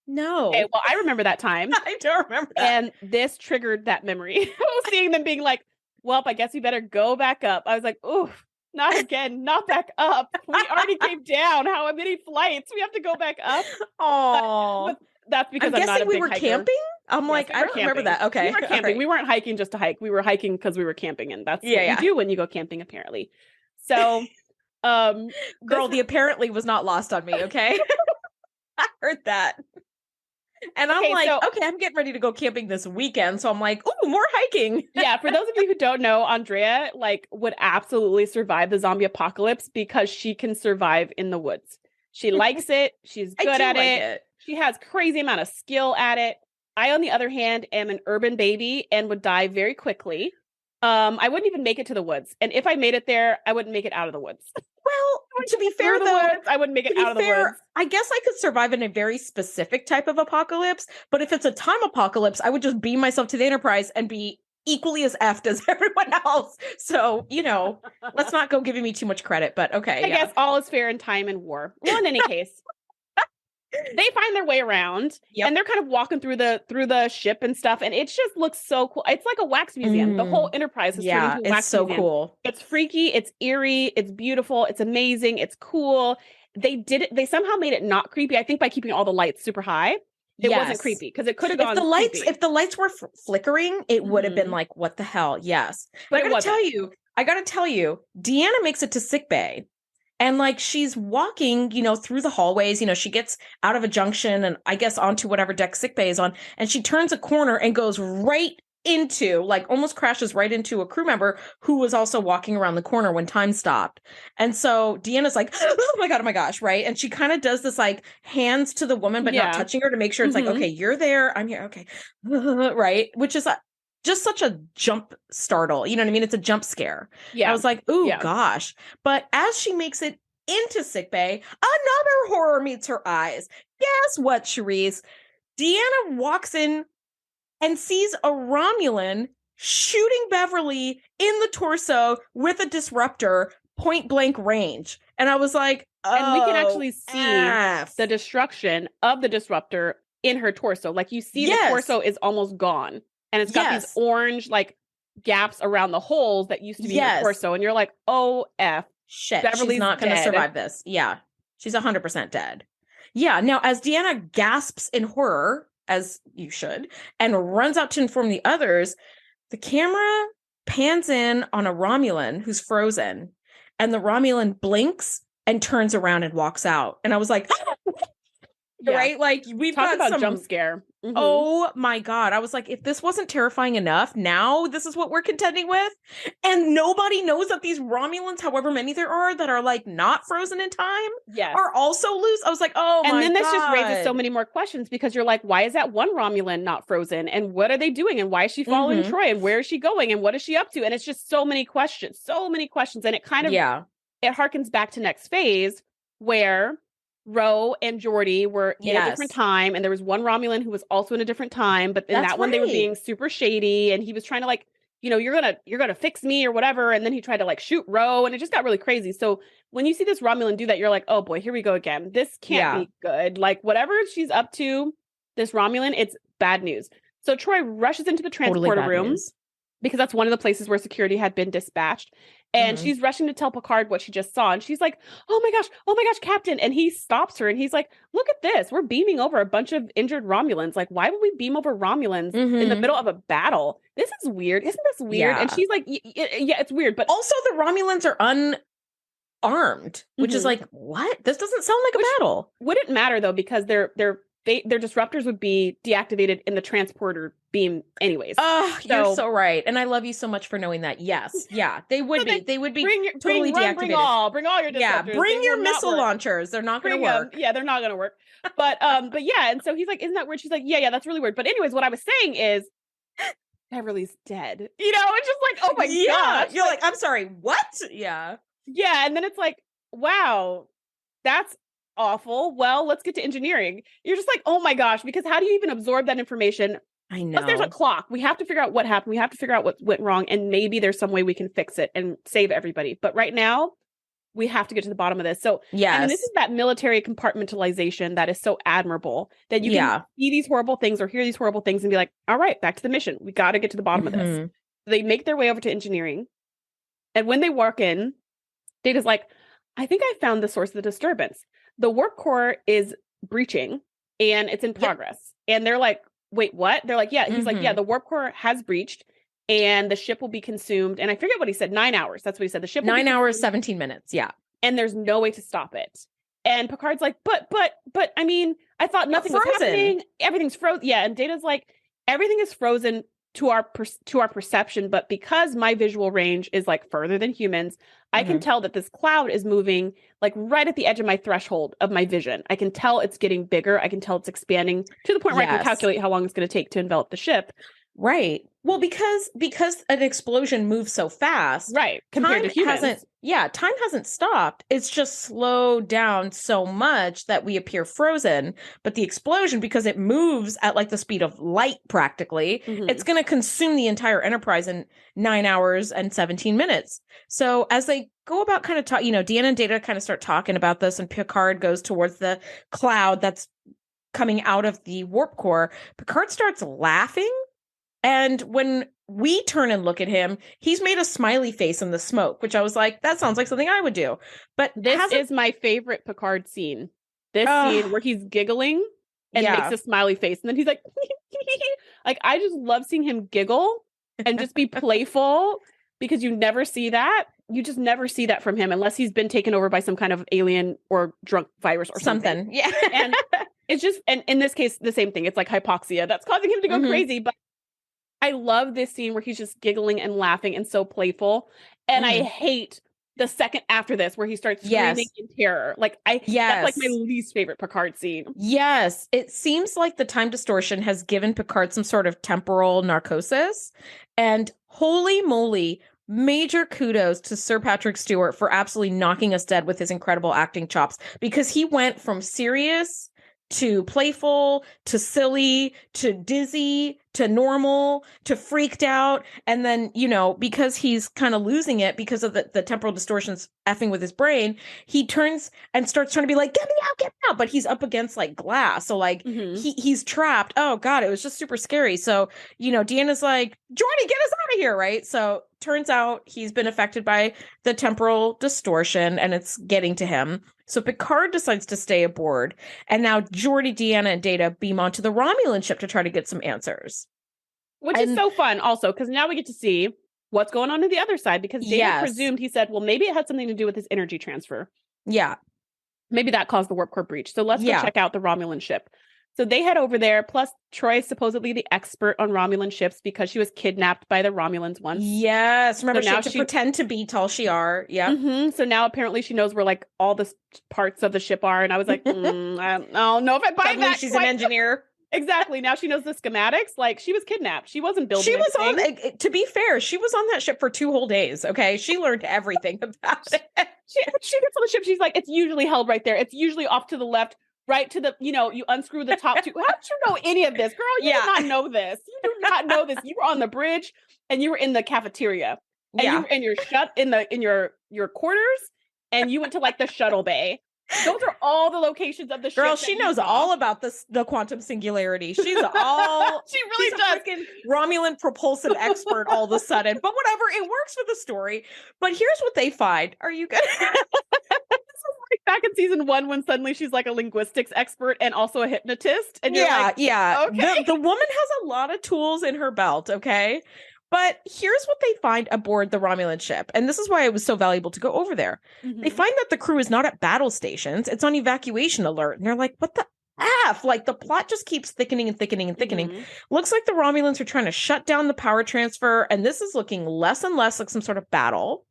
No. Okay, well, I remember that time. I don't remember that. And this triggered that memory. Seeing them being like, well, I guess we better go back up. I was like, oof, not again, not back up. We already came down. How many flights? We have to go back up. Oh. But that's because I'm not a big we were hiker. Camping? I'm like, I don't remember that. Okay. We were camping. Right. We weren't hiking just to hike. We were hiking because we were camping. And that's what you do when you go camping, apparently. So, girl, the apparently was not lost on me. Okay. I heard that. And I'm like, okay, I'm getting ready to go camping this weekend. So I'm like, ooh, more hiking. Yeah. For those of you who don't know, Andrea would absolutely survive the zombie apocalypse because she can survive in the woods. She likes it. She's good at it. She has crazy amount of skill at it. I, on the other hand, am an urban baby and would die very quickly. I wouldn't even make it to the woods. And if I made it there, I wouldn't make it out of the woods. Well, to be fair, I wouldn't make it out of the woods. I guess I could survive in a very specific type of apocalypse. But if it's a time apocalypse, I would just beam myself to the Enterprise and be equally as effed as everyone else. So, let's not go giving me too much credit. But okay. I guess all is fair in time and war. Well, in any case. They find their way around and they're kind of walking through the ship and stuff. And it just looks so cool. It's like a wax museum. The whole Enterprise is turned into a wax museum. Cool. It's freaky. It's eerie. It's beautiful. It's amazing. It's cool. They somehow made it not creepy. I think by keeping all the lights super high. It wasn't creepy because it could have gone if the lights were flickering, it would have been like, what the hell? Yes. But I gotta tell you, Deanna makes it to sickbay. And like she's walking, through the hallways, she gets out of a junction and I guess onto whatever deck sickbay is on. And she turns a corner and goes right into, like almost crashes right into a crew member who was also walking around the corner when time stopped. And so Deanna's like, oh my God, oh my gosh, right? And she kind of does this like hands to the woman, but not touching her to make sure it's like, okay, you're there, I'm here, okay. Right? Which is just such a jump startle. You know what I mean? It's a jump scare. Yeah. I was like, ooh, gosh. But as she makes it into sickbay, another horror meets her eyes. Guess what, Shereese? Deanna walks in and sees a Romulan shooting Beverly in the torso with a disruptor, point blank range. And I was like, oh, and we can actually see the destruction of the disruptor in her torso. Like you see the torso is almost gone. And it's got these orange like gaps around the holes that used to be in her torso. And you're like, oh, F. Shit, Beverly's she's not going to survive this. Yeah, she's 100% dead. Yeah, now as Deanna gasps in horror, as you should, and runs out to inform the others, the camera pans in on a Romulan who's frozen. And the Romulan blinks and turns around and walks out. And I was like, right? Like we've got about jump scare. Mm-hmm. Oh my God. I was like, if this wasn't terrifying enough, now this is what we're contending with. And nobody knows that these Romulans, however many there are that are like not frozen in time, are also loose. I was like, oh my God. And then this just raises so many more questions because you're like, why is that one Romulan not frozen? And what are they doing? And why is she following Troy? And where is she going? And what is she up to? And it's just so many questions. And it kind of, it harkens back to next phase where Ro and Geordi were in a different time, and there was one Romulan who was also in a different time, but in that one they were being super shady, and he was trying to like, you're gonna fix me or whatever, and then he tried to like shoot Ro, and it just got really crazy. So when you see this Romulan do that, you're like, oh boy, here we go again. This can't be good. Like whatever she's up to, this Romulan, it's bad news. So Troy rushes into the transporter room because that's one of the places where security had been dispatched. And she's rushing to tell Picard what she just saw. And she's like, oh my gosh, Captain. And he stops her and he's like, look at this. We're beaming over a bunch of injured Romulans. Like, why would we beam over Romulans in the middle of a battle? This is weird. Isn't this weird? Yeah. And she's like, yeah, it's weird. But also the Romulans are unarmed, which is like, what? This doesn't sound like a battle. Wouldn't matter though, because their disruptors would be deactivated in the transporter beam anyways. Oh, you're so right. And I love you so much for knowing that. Yes. Yeah. They would be totally deactivated. Bring all your disruptors. Yeah. Bring your missile launchers. They're not going to work. Yeah, they're not going to work. But yeah. And so he's like, isn't that weird? She's like, yeah, that's really weird. But anyways, what I was saying is Beverly's dead. It's just like, oh my God. You're like, I'm sorry, what? Yeah. Yeah. And then it's like, wow, that's awful. Well, let's get to engineering. You're just like, oh my gosh, because how do you even absorb that information? I know. Plus, there's a clock. We have to figure out what happened. We have to figure out what went wrong. And maybe there's some way we can fix it and save everybody. But right now, we have to get to the bottom of this. So, and this is that military compartmentalization that is so admirable that you can see these horrible things or hear these horrible things and be like, all right, back to the mission. We got to get to the bottom of this. They make their way over to engineering. And when they walk in, Data's like, I think I found the source of the disturbance. The warp core is breaching and it's in progress. And they're like, wait, what? They're like, yeah. He's like, yeah, the warp core has breached and the ship will be consumed. And I forget what he said, 9 hours. That's what he said. The ship will 9 hours, 17 minutes. Yeah. And there's no way to stop it. And Picard's like, but I mean, I thought nothing was happening. Everything's frozen. Yeah. And Data's like, everything is frozen to our perception. But because my visual range is like further than humans, I can tell that this cloud is moving like right at the edge of my threshold of my vision. I can tell it's getting bigger. I can tell it's expanding to the point where I can calculate how long it's going to take to envelop the ship. Right. Well, because an explosion moves so fast. Right. Compared to humans. Time hasn't stopped. It's just slowed down so much that we appear frozen. But the explosion, because it moves at like the speed of light practically, it's going to consume the entire Enterprise in 9 hours and 17 minutes. So as they go about kind of Deanna and Data kind of start talking about this, and Picard goes towards the cloud that's coming out of the warp core, Picard starts laughing. And when we turn and look at him, he's made a smiley face in the smoke, which I was like, that sounds like something I would do. But this is my favorite Picard scene. This scene where he's giggling and makes a smiley face. And then he's like, like, I just love seeing him giggle and just be playful, because you never see that. You just never see that from him unless he's been taken over by some kind of alien or drunk virus or something. Yeah. And it's just, and in this case, the same thing. It's like hypoxia that's causing him to go crazy. But I love this scene where he's just giggling and laughing and so playful. And I hate the second after this where he starts screaming in terror. Like that's like my least favorite Picard scene. Yes. It seems like the time distortion has given Picard some sort of temporal narcosis. And holy moly, major kudos to Sir Patrick Stewart for absolutely knocking us dead with his incredible acting chops, because he went from serious to playful to silly to dizzy to normal to freaked out. And then, you know, because he's kind of losing it because of the temporal distortions effing with his brain, he turns and starts trying to be like, get me out. But he's up against like glass. So like he's trapped. Oh God, it was just super scary. So, you know, Deanna's like, Geordi, get us out of here. Right. So turns out he's been affected by the temporal distortion and it's getting to him. So Picard decides to stay aboard. And now Geordi, Deanna, and Data beam onto the Romulan ship to try to get some answers. Which is so fun also, because now we get to see what's going on the other side, because Data presumed, he said, well, maybe it had something to do with his energy transfer. Yeah. Maybe that caused the warp core breach. So let's go check out the Romulan ship. So they head over there. Plus, Troy is supposedly the expert on Romulan ships because she was kidnapped by the Romulans once. Yes. Remember, so she had to pretend to be Tal Shiar. Yeah. So now apparently she knows where like all the parts of the ship are. And I was like, I don't know if I buy Suddenly that. She's an engineer. Exactly. Now she knows the schematics. Like, she was kidnapped. She wasn't building She was on, to be fair, she was on that ship for 2 whole days. Okay. She learned everything about it. She gets on the ship. She's like, it's usually held right there. It's usually off to the left, right to the, you know, you unscrew the top 2. How did you know any of this? Girl, you did not know this. You do not know this. You were on the bridge and you were in the cafeteria. And you're shut in your quarters, and you went to like the shuttle bay. Those are all the locations of the ship. Girl, she knows all about the quantum singularity. She's all she really does. A freaking Romulan propulsive expert all of a sudden. But whatever, it works for the story. But here's what they find. Are you good? Like back in season 1 when suddenly she's like a linguistics expert and also a hypnotist. And you're like, okay. The woman has a lot of tools in her belt, okay? But here's what they find aboard the Romulan ship. And this is why it was so valuable to go over there. They find that the crew is not at battle stations. It's on evacuation alert. And they're like, what the F? Like, the plot just keeps thickening and thickening and thickening. Looks like the Romulans are trying to shut down the power transfer. And this is looking less and less like some sort of battle.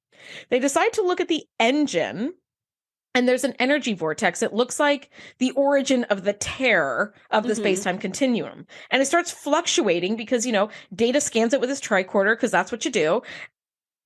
They decide to look at the engine. And there's an energy vortex. It looks like the origin of the tear of the space-time continuum. And it starts fluctuating because, you know, Data scans it with his tricorder, because that's what you do.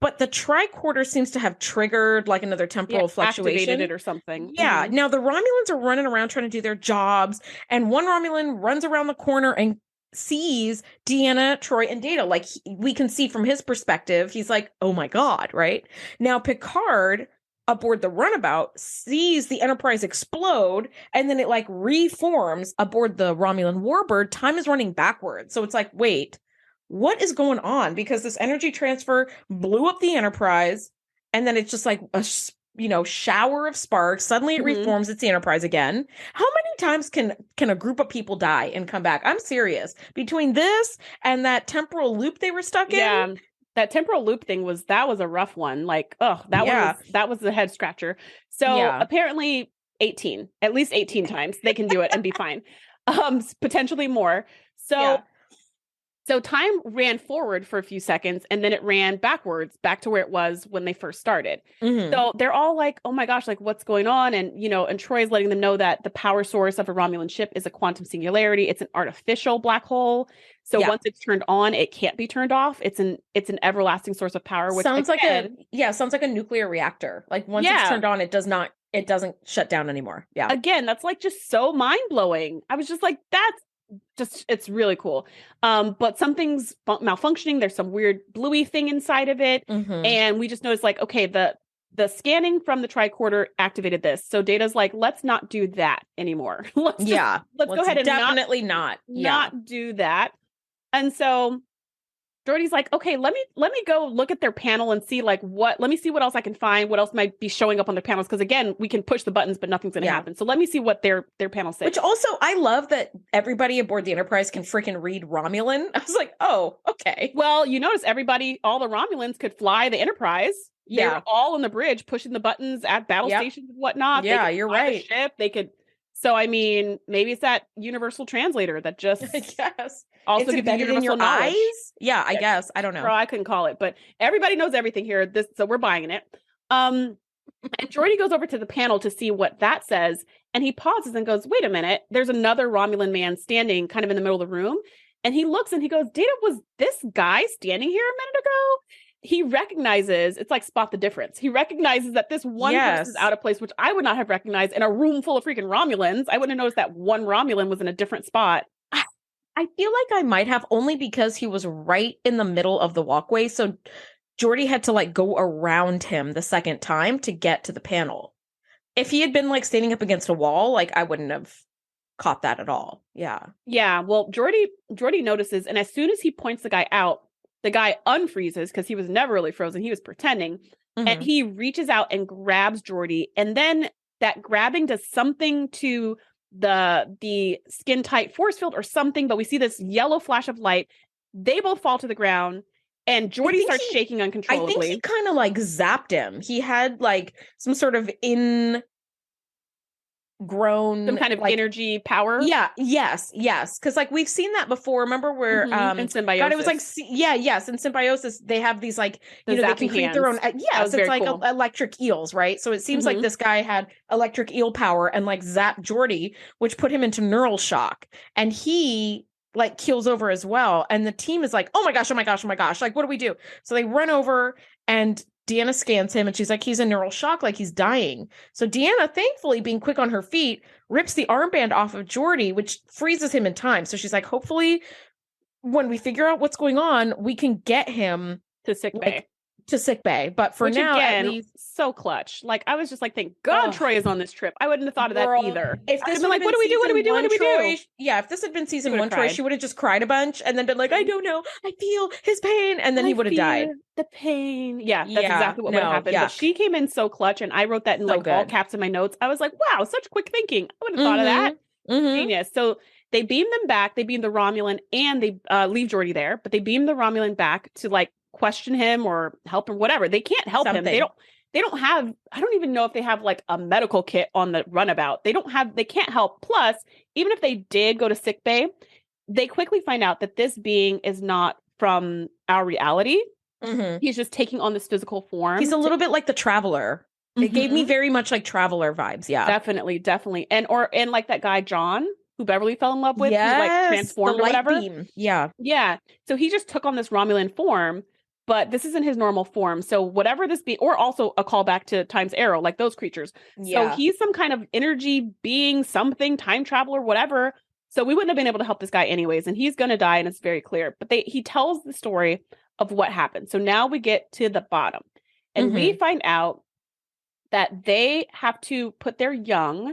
But the tricorder seems to have triggered like another temporal fluctuation. Activated it or something. Yeah. Now, the Romulans are running around trying to do their jobs. And one Romulan runs around the corner and sees Deanna, Troy, and Data. Like, we can see from his perspective, he's like, oh my God, right? Now, Picard aboard the runabout sees the Enterprise explode, and then it like reforms aboard the Romulan warbird. Time is running backwards. So it's like, wait, what is going on? Because this energy transfer blew up the Enterprise, and then it's just like a shower of sparks. Suddenly it reforms. It's the Enterprise again. How many times can a group of people die and come back? I'm serious. Between this and that temporal loop they were stuck in. That temporal loop thing was a rough one. Like, that was the head scratcher. So apparently at least 18 times they can do it and be fine. Potentially more. So time ran forward for a few seconds, and then it ran backwards back to where it was when they first started. So they're all like, oh my gosh, like what's going on? And, you know, and Troy's letting them know that the power source of a Romulan ship is a quantum singularity. It's an artificial black hole. So once it's turned on, it can't be turned off. It's an everlasting source of power. Which sounds like a nuclear reactor. Like once it's turned on, it doesn't shut down anymore. Yeah. Again, that's like just so mind blowing. I was just like, it's really cool. But something's malfunctioning. There's some weird bluey thing inside of it. And we just noticed like, okay, the scanning from the tricorder activated this. So Data's like, let's not do that anymore. Let's go ahead and definitely not do that. And so Geordi's like, okay, let me go look at their panel and see let me see what else I can find, what else might be showing up on their panels. Because again, we can push the buttons, but nothing's going to happen. So let me see what their panel says. Which also, I love that everybody aboard the Enterprise can freaking read Romulan. I was like, oh, okay. Well, you notice all the Romulans could fly the Enterprise. They were all on the bridge pushing the buttons at battle stations and whatnot. Yeah, you're right. The ship. They could. So, I mean, maybe it's that universal translator that just also gives you universal knowledge. Eyes? Yeah, I guess. I don't know. I couldn't call it, but everybody knows everything here. So we're buying it. And Geordi goes over to the panel to see what that says. And he pauses and goes, wait a minute. There's another Romulan man standing kind of in the middle of the room. And he looks and he goes, Data, was this guy standing here a minute ago? He recognizes, it's like spot the difference. He recognizes that this one person is out of place, which I would not have recognized in a room full of freaking Romulans. I wouldn't have noticed that one Romulan was in a different spot. I feel like I might have, only because he was right in the middle of the walkway. So Geordi had to go around him the second time to get to the panel. If he had been standing up against a wall, I wouldn't have caught that at all. Yeah. Yeah. Well, Geordi notices, and as soon as he points the guy out, the guy unfreezes because he was never really frozen. He was pretending. Mm-hmm. And he reaches out and grabs Geordi. And then that grabbing does something to the skin tight force field or something. But we see this yellow flash of light. They both fall to the ground. And Geordi starts shaking uncontrollably. I think he kind of zapped him. He had some sort of some kind of energy power. Yeah. Yes. Because we've seen that before. Remember where in Symbiosis? God, it was yes. In Symbiosis, they have these they can create their own. Yes, it's cool. Electric eels, right? So it seems like this guy had electric eel power and zapped Geordi, which put him into neural shock, and he keels over as well. And the team is oh my gosh, what do we do? So they run over and Deanna scans him and she's he's in neural shock, he's dying. So Deanna, thankfully being quick on her feet, rips the armband off of Geordi, which freezes him in time. So she's hopefully when we figure out what's going on, we can get him to sick bay. But for now, again, at least, so clutch. I was just thank God Troy is on this trip. I wouldn't have thought of that either. If this had been what do we do? Yeah, if this had been season 1 Troy, she would have just cried a bunch and then been I don't know, I feel his pain, and then he would have died. The pain. Yeah, that's exactly what would have happened. But she came in so clutch, and I wrote that in all caps in my notes. I was wow, such quick thinking. I would have thought of that. Genius. So they beam them back. They beam the Romulan, and they leave Geordi there, but they beam the Romulan back to question him or help him, whatever. They can't help him. They don't have, I don't even know if they have a medical kit on the runabout. They can't help. Plus, even if they did go to sick bay, they quickly find out that this being is not from our reality. Mm-hmm. He's just taking on this physical form. He's a little bit like the Traveler. Mm-hmm. It gave me very much Traveler vibes. Yeah, definitely. And that guy, John, who Beverly fell in love with, who transformed or whatever. Beam. Yeah. So he just took on this Romulan form, but this isn't his normal form. So whatever this be, or also a callback to Time's Arrow, those creatures. Yeah. So he's some kind of energy being, something, time traveler, whatever. So we wouldn't have been able to help this guy anyways, and he's going to die, and it's very clear. But he tells the story of what happened. So now we get to the bottom, and we find out that they have to put their young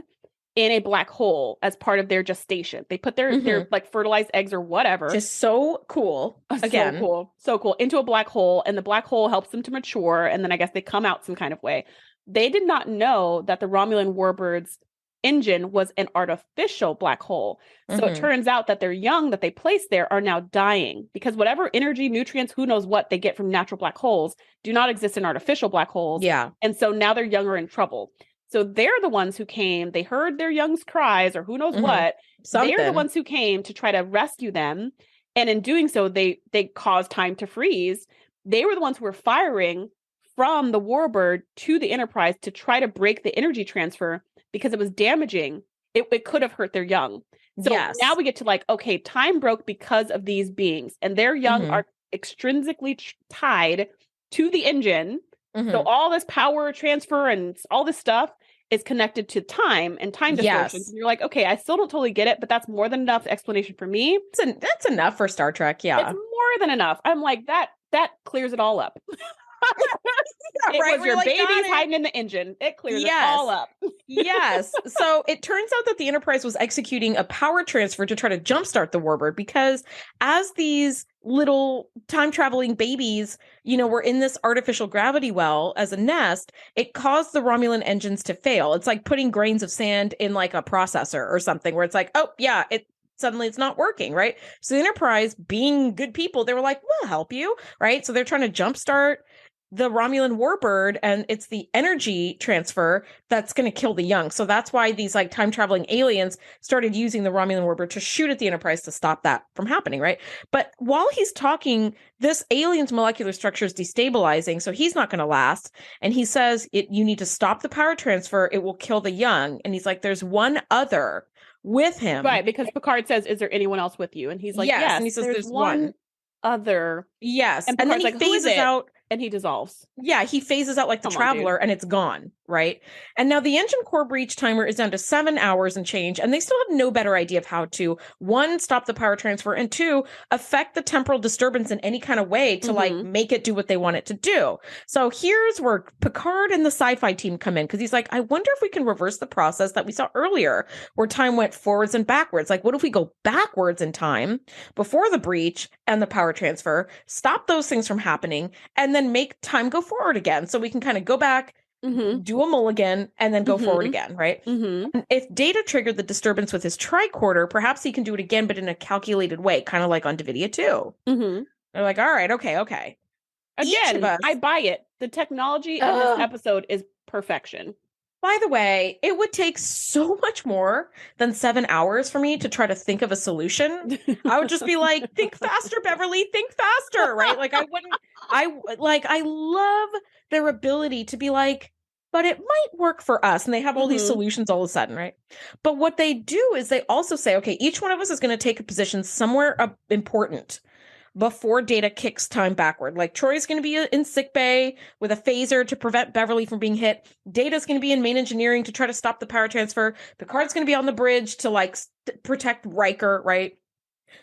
in a black hole as part of their gestation. They put their fertilized eggs or whatever. Just so cool. Again. So cool. Into a black hole, and the black hole helps them to mature, and then I guess they come out some kind of way. They did not know that the Romulan Warbird's engine was an artificial black hole. So it turns out that their young that they placed there are now dying because whatever energy, nutrients, who knows what they get from natural black holes do not exist in artificial black holes. Yeah. And so now their young are in trouble. So they're the ones who came, they heard their young's cries or who knows what. They're the ones who came to try to rescue them. And in doing so, they caused time to freeze. They were the ones who were firing from the Warbird to the Enterprise to try to break the energy transfer because it was damaging. It could have hurt their young. So now we get to okay, time broke because of these beings. And their young are extrinsically tied to the engine. So all this power transfer and all this stuff is connected to time and time distortions. And you're okay, I still don't totally get it, but that's more than enough explanation for me. That's enough for Star Trek. Yeah. It's more than enough. I'm that clears it all up. It was your babies hiding in the engine. It clears it all up. Yes. So it turns out that the Enterprise was executing a power transfer to try to jumpstart the Warbird because as these little time traveling babies, were in this artificial gravity well as a nest, it caused the Romulan engines to fail. It's like putting grains of sand in like a processor or something where it's like, oh yeah, suddenly it's not working, right? So the Enterprise, being good people, they were like, we'll help you, right? So they're trying to jumpstart the Romulan warbird, and it's the energy transfer that's going to kill the young. So that's why these like time traveling aliens started using the Romulan warbird to shoot at the Enterprise to stop that from happening, right? But while he's talking, this alien's molecular structure is destabilizing, so he's not going to last. And he says, you need to stop the power transfer. It will kill the young. And he's like, there's one other with him. Right, because Picard says, is there anyone else with you? And he's like, yes. And he says, there's one other. Yes. And then he like, phases out. And he dissolves. Yeah, he phases out like the Traveler, and it's gone, right? And now the engine core breach timer is down to 7 hours and change, and they still have no better idea of how to, 1, stop the power transfer, and 2, affect the temporal disturbance in any kind of way to like make it do what they want it to do. So here's where Picard and the sci-fi team come in, because he's like, I wonder if we can reverse the process that we saw earlier, where time went forwards and backwards. Like, what if we go backwards in time before the breach and the power transfer, stop those things from happening, and then make time go forward again, so we can kind of go back, do a mulligan, and then go forward again, right? If Data triggered the disturbance with his tricorder, perhaps he can do it again, but in a calculated way, kind of like on Davidia 2. They're like, all right, okay. Again, I buy it. The technology of this episode is perfection. By the way, it would take so much more than 7 hours for me to try to think of a solution. I would just be like, think faster, Beverly, think faster, right? Like I love their ability to be like, but it might work for us. And they have all these solutions all of a sudden, right? But what they do is they also say, okay, each one of us is going to take a position somewhere important before Data kicks time backward. Like Troy's going to be in sickbay with a phaser to prevent Beverly from being hit. Data's going to be in main engineering to try to stop the power transfer. Picard's going to be on the bridge to like protect Riker, right?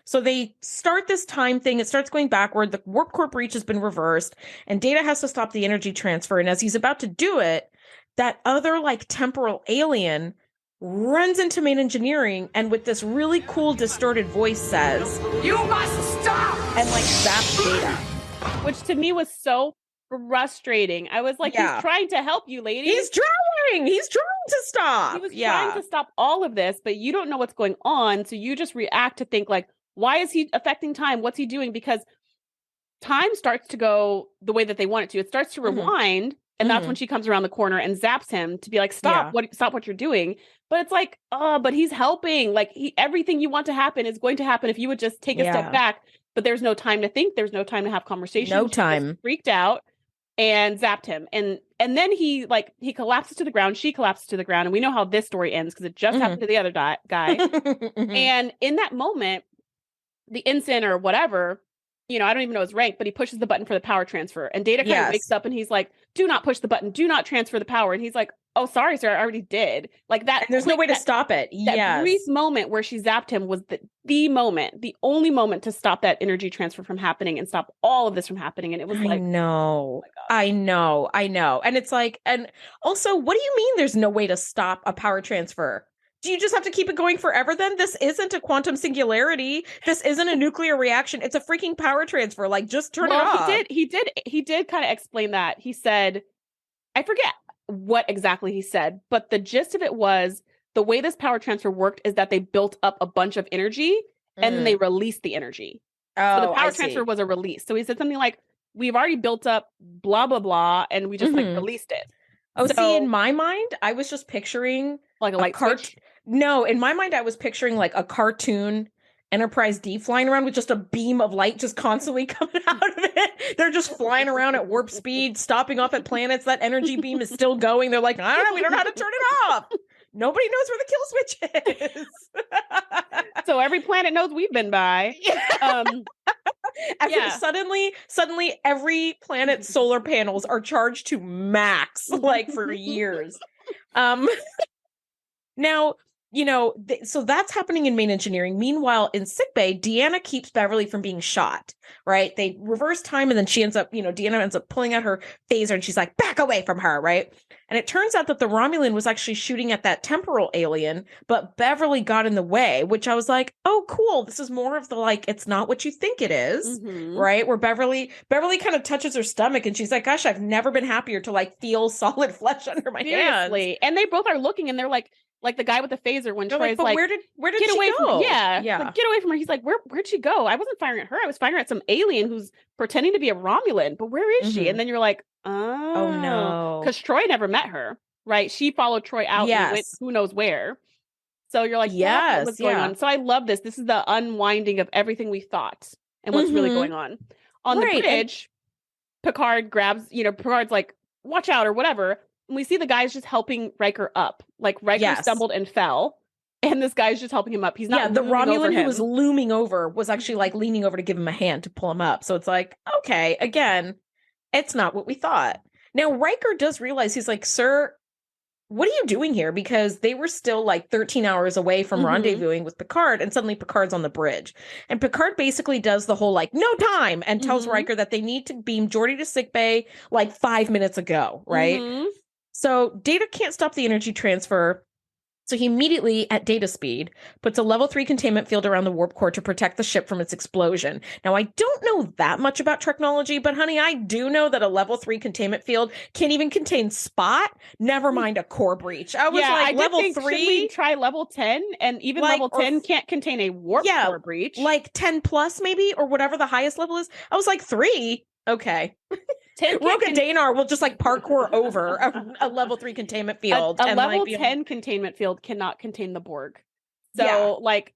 So they start this time thing. It starts going backward. The warp core breach has been reversed, and Data has to stop the energy transfer. And as he's about to do it, that other like temporal alien runs into main engineering and with this really cool distorted voice says, "You must stop!" and like zaps Data. Which to me was so frustrating. I was like, he's trying to help you, lady. He's trying to stop. He was trying to stop all of this, but you don't know what's going on. So you just react to think like, why is he affecting time? What's he doing? Because time starts to go the way that they want it to. It starts to rewind. And that's when she comes around the corner and zaps him to be like, stop what you're doing. But it's like, but he's helping. Like everything you want to happen is going to happen if you would just take a step back. But there's no time to think. There's no time to have conversation. No time. Freaked out and zapped him. And then he collapses to the ground. She collapses to the ground. And we know how this story ends because it just happened to the other guy. And in that moment, the ensign or whatever, I don't even know his rank, but he pushes the button for the power transfer. And Data kind of wakes up and he's like, do not push the button. Do not transfer the power. And he's like, oh, sorry, sir. I already did. Like that. And there's no way to stop it. That brief moment where she zapped him was the moment, the only moment to stop that energy transfer from happening and stop all of this from happening. And it was like, no, I know. And it's like, and also, what do you mean there's no way to stop a power transfer? Do you just have to keep it going forever then? This isn't a quantum singularity. This isn't a nuclear reaction. It's a freaking power transfer. Like, just turn it off. He did kind of explain that. He said, I forget what exactly he said, but the gist of it was the way this power transfer worked is that they built up a bunch of energy and then they released the energy. So the power transfer was a release. So he said something like, we've already built up blah, blah, blah, and we just like released it. Oh, so, see, in my mind, I was just picturing like a light switch. No, in my mind, I was picturing like a cartoon Enterprise D flying around with just a beam of light just constantly coming out of it. They're just flying around at warp speed, stopping off at planets. That energy beam is still going. They're like, I don't know, we don't know how to turn it off. Nobody knows where the kill switch is. So every planet knows we've been by. Suddenly every planet's solar panels are charged to max, like for years. Now, so that's happening in main engineering. Meanwhile, in sickbay, Deanna keeps Beverly from being shot, right? They reverse time, and then she ends up, Deanna ends up pulling out her phaser, and she's like, back away from her, right? And it turns out that the Romulan was actually shooting at that temporal alien, but Beverly got in the way, which I was like, oh, cool. This is more of the, like, it's not what you think it is, right? Where Beverly kind of touches her stomach, and she's like, gosh, I've never been happier to, like, feel solid flesh under my hands. And they both are looking, and they're like the guy with the phaser when Troy's like, where did get she away go? From her. Yeah. Like, get away from her. He's like, where'd she go? I wasn't firing at her. I was firing at some alien who's pretending to be a Romulan. But where is she? And then you're like, oh no. Because Troy never met her, right? She followed Troy out and went who knows where. So you're like, yes, what's going on? So I love this. This is the unwinding of everything we thought and what's really going on. On the bridge, Picard grabs, Picard's like, watch out or whatever. And we see the guys just helping Riker up. Like Riker stumbled and fell. And this guy's just helping him up. He's not. Yeah, the Romulan who was looming over was actually like leaning over to give him a hand to pull him up. So it's like, okay, again, it's not what we thought. Now, Riker does realize, he's like, sir, what are you doing here? Because they were still like 13 hours away from rendezvousing with Picard, and suddenly Picard's on the bridge. And Picard basically does the whole like, no time, and tells Riker that they need to beam Geordi to sickbay like 5 minutes ago, right? So Data can't stop the energy transfer. So he immediately, at data speed, puts a level 3 containment field around the warp core to protect the ship from its explosion. Now, I don't know that much about technology, but honey, I do know that a level 3 containment field can't even contain spot, never mind a core breach. I was like, level 3? Should we try level 10? And even like, level 10 can't contain a warp core breach. Like 10 plus maybe, or whatever the highest level is. I was like, 3? Okay. Roka Danar will just like parkour over a level 3 containment field. A level 10 containment field cannot contain the Borg. So like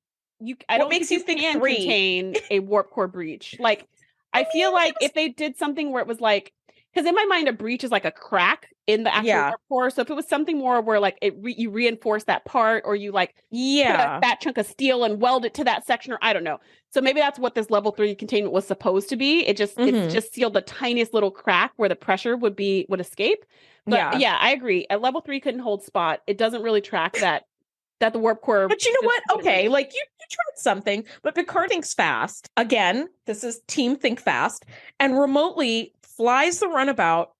I don't think you think can 3 contain a warp core breach. Like I feel like if they did something where it was like, because in my mind a breach is like a crack in the actual warp core. So if it was something more where like you reinforce that part, or you like put a fat chunk of steel and weld it to that section, or I don't know. So maybe that's what this level 3 containment was supposed to be. It just it's just sealed the tiniest little crack where the pressure would escape. But yeah, I agree. A level 3 couldn't hold spot. It doesn't really track that the warp core. But you know what? Okay, like you tried something, but Picard thinks fast. Again, this is team think fast, and remotely flies the runabout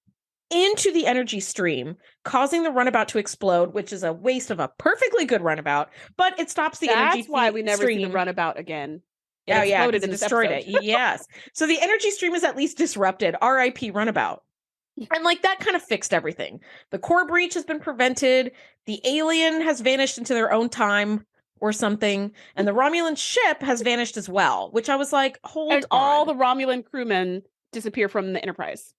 into the energy stream, causing the runabout to explode, which is a waste of a perfectly good runabout, but it stops the energy stream. That's why we never see the runabout again. It destroyed it. Yes. So the energy stream is at least disrupted. R.I.P. runabout. And like that kind of fixed everything. The core breach has been prevented. The alien has vanished into their own time or something. And the Romulan ship has vanished as well, which I was like, hold on. All the Romulan crewmen disappear from the Enterprise.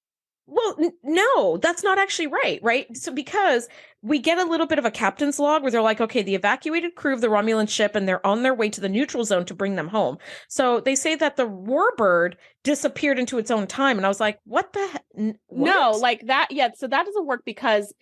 Well, no, that's not actually right? So because we get a little bit of a captain's log where they're like, okay, the evacuated crew of the Romulan ship, and they're on their way to the neutral zone to bring them home. So they say that the Warbird disappeared into its own time. And I was like, what the heck? No, like that. Yeah. So that doesn't work because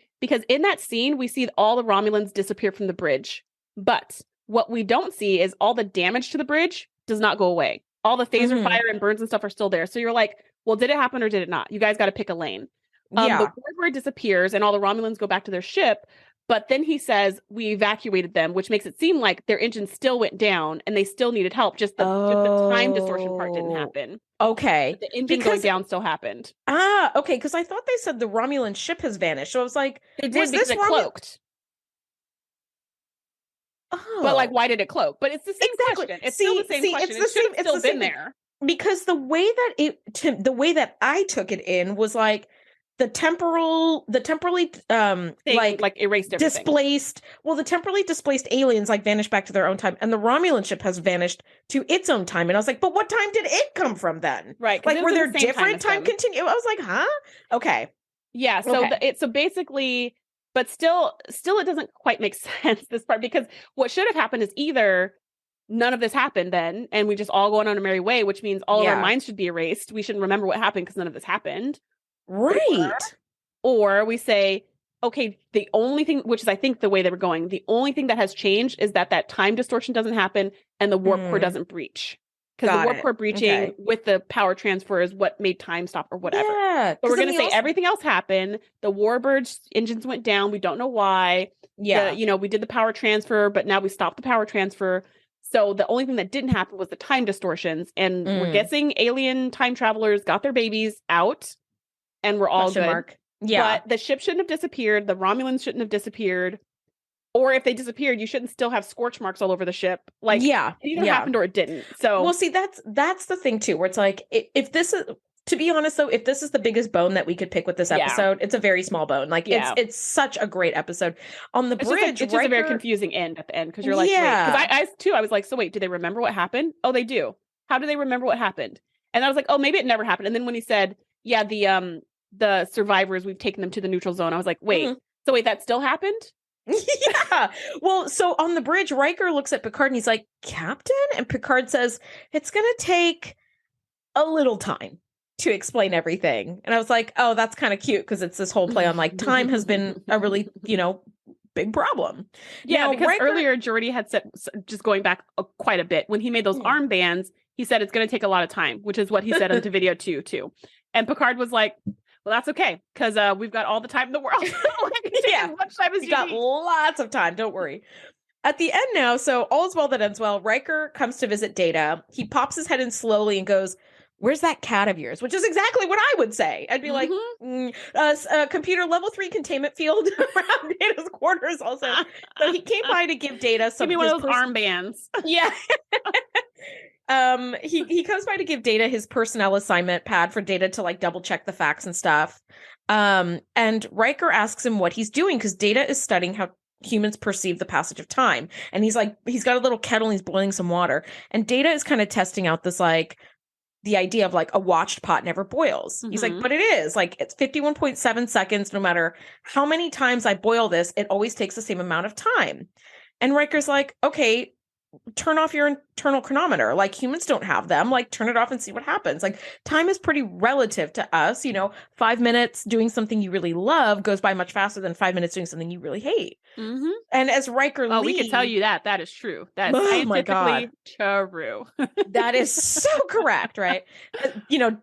in that scene, we see all the Romulans disappear from the bridge. But what we don't see is all the damage to the bridge does not go away. All the phaser fire and burns and stuff are still there. So you're like, well, did it happen or did it not? You guys got to pick a lane. The Warbird disappears and all the Romulans go back to their ship. But then he says, we evacuated them, which makes it seem like their engine still went down and they still needed help. Just the time distortion part didn't happen. Okay. But the engine going down still happened. Okay. Because I thought they said the Romulan ship has vanished. So I was like, it did because it cloaked. Oh. But like, why did it cloak? But it's the same question. It's still the same question. It should have still been there. Because the way that I took it in was like the temporally like erased everything. Displaced. Well, the temporally displaced aliens like vanished back to their own time, and the Romulan ship has vanished to its own time. And I was like, but what time did it come from then? Right? Like, were there different time continue? I was like, huh? Okay. Yeah. So so basically, but still, it doesn't quite make sense, this part, because what should have happened is either none of this happened then, and we just all go on our merry way, which means all of our minds should be erased. We shouldn't remember what happened because none of this happened. Right. Or we say, okay, the only thing, which is I think the way they were going, the only thing that has changed is that time distortion doesn't happen and the warp core doesn't breach. because the warp core breaching with the power transfer is what made time stop or whatever. Yeah. So we're going to say everything else happened. The Warbird engines went down. We don't know why. Yeah. We did the power transfer, but now we stopped the power transfer. So the only thing that didn't happen was the time distortions. And we're guessing alien time travelers got their babies out and we're all good. Yeah. But the ship shouldn't have disappeared. The Romulans shouldn't have disappeared. Or if they disappeared, you shouldn't still have scorch marks all over the ship. Like, it either happened or it didn't. So, well, see, that's the thing too, where it's like, if this is, to be honest though, if this is the biggest bone that we could pick with this episode, it's a very small bone. Like, it's such a great episode. On the bridge, it's just a very confusing end at the end because you're like, wait, because I was like, so wait, do they remember what happened? Oh, they do. How do they remember what happened? And I was like, oh, maybe it never happened. And then when he said, the survivors, we've taken them to the neutral zone, I was like, wait, so wait, that still happened? Yeah. Well, so on the bridge, Riker looks at Picard and he's like, Captain? And Picard says, it's going to take a little time to explain everything. And I was like, oh, that's kind of cute because it's this whole play on like time has been a really, big problem. Yeah, because earlier Geordi had said, just going back quite a bit, when he made those armbands, he said it's going to take a lot of time, which is what he said into video too. And Picard was like, well, that's okay, because we've got all the time in the world. As much time as you got lots of time. Don't worry. At the end now, so all is well that ends well. Riker comes to visit Data. He pops his head in slowly and goes, where's that cat of yours? Which is exactly what I would say. I'd be like, computer level 3 containment field around Data's quarters also. So he came by to give Data some. Give me one of those armbands. Yeah. He comes by to give Data his personnel assignment pad for Data to like double check the facts and stuff. And Riker asks him what he's doing because Data is studying how humans perceive the passage of time. And he's got a little kettle and he's boiling some water. And Data is kind of testing out this like the idea of like a watched pot never boils. He's like, but it is like, it's 51.7 seconds. No matter how many times I boil this, it always takes the same amount of time. And Riker's like, okay, turn off your internal chronometer. Like humans don't have them. Like turn it off and see what happens. Like time is pretty relative to us. 5 minutes doing something you really love goes by much faster than 5 minutes doing something you really hate. And as Riker leaves, we can tell you that is true. That is scientifically true. That is so correct, right?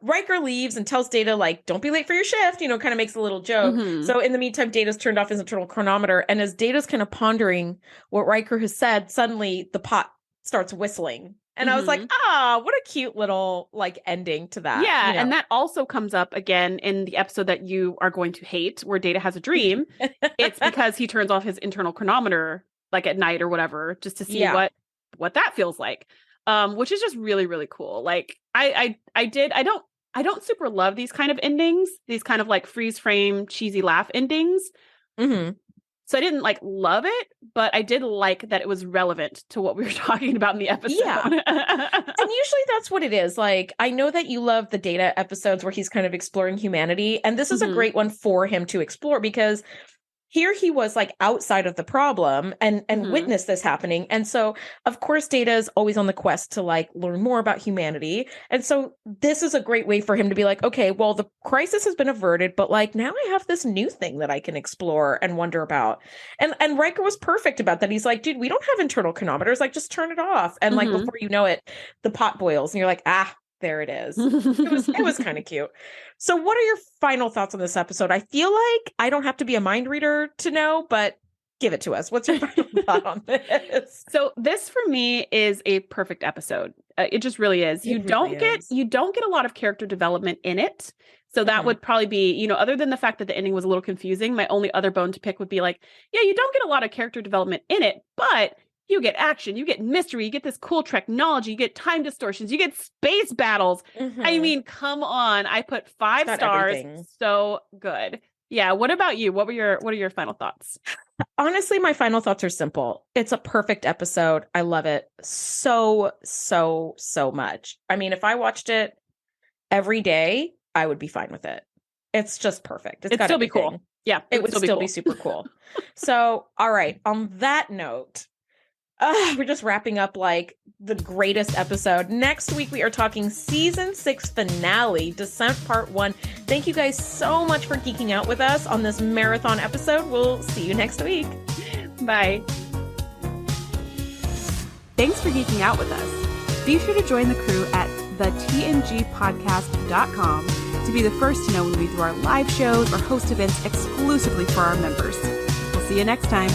Riker leaves and tells Data like, don't be late for your shift, kind of makes a little joke. So in the meantime, Data's turned off his internal chronometer. And as Data's kind of pondering what Riker has said, suddenly the pot starts whistling. And I was like, what a cute little like ending to that. Yeah. And that also comes up again in the episode that you are going to hate where Data has a dream. It's because he turns off his internal chronometer like at night or whatever, just to see what that feels like. Which is just really, really cool. Like I don't super love these kind of endings, these kind of like freeze frame, cheesy laugh endings. So I didn't like love it, but I did like that it was relevant to what we were talking about in the episode. Yeah. And usually that's what it is. Like, I know that you love the Data episodes where he's kind of exploring humanity. And this is a great one for him to explore because here he was like outside of the problem and witnessed this happening. And so, of course, Data is always on the quest to like learn more about humanity. And so this is a great way for him to be like, okay, well, the crisis has been averted, but like now I have this new thing that I can explore and wonder about. And Riker was perfect about that. He's like, dude, we don't have internal chronometers. Like, just turn it off. And like before you know it, the pot boils and you're like, there it is. It was kind of cute. So what are your final thoughts on this episode? I feel like I don't have to be a mind reader to know, but give it to us. What's your final thought on this? So this for me is a perfect episode. It just really is. You don't get a lot of character development in it. So that would probably be, other than the fact that the ending was a little confusing, my only other bone to pick would be like, yeah, you don't get a lot of character development in it, but you get action, you get mystery, you get this cool technology, you get time distortions, you get space battles. I mean, come on. I put 5 stars. Everything. So good. Yeah. What about you? What are your final thoughts? Honestly, my final thoughts are simple. It's a perfect episode. I love it so, so, so much. I mean, if I watched it every day, I would be fine with it. It's just perfect. It'd still be cool. Yeah. It would still be super cool. So, all right. On that note, we're just wrapping up like the greatest episode. Next week, we are talking season 6 finale, Descent Part 1. Thank you guys so much for geeking out with us on this marathon episode. We'll see you next week. Bye. Thanks for geeking out with us. Be sure to join the crew at thetngpodcast.com to be the first to know when we do our live shows or host events exclusively for our members. We'll see you next time.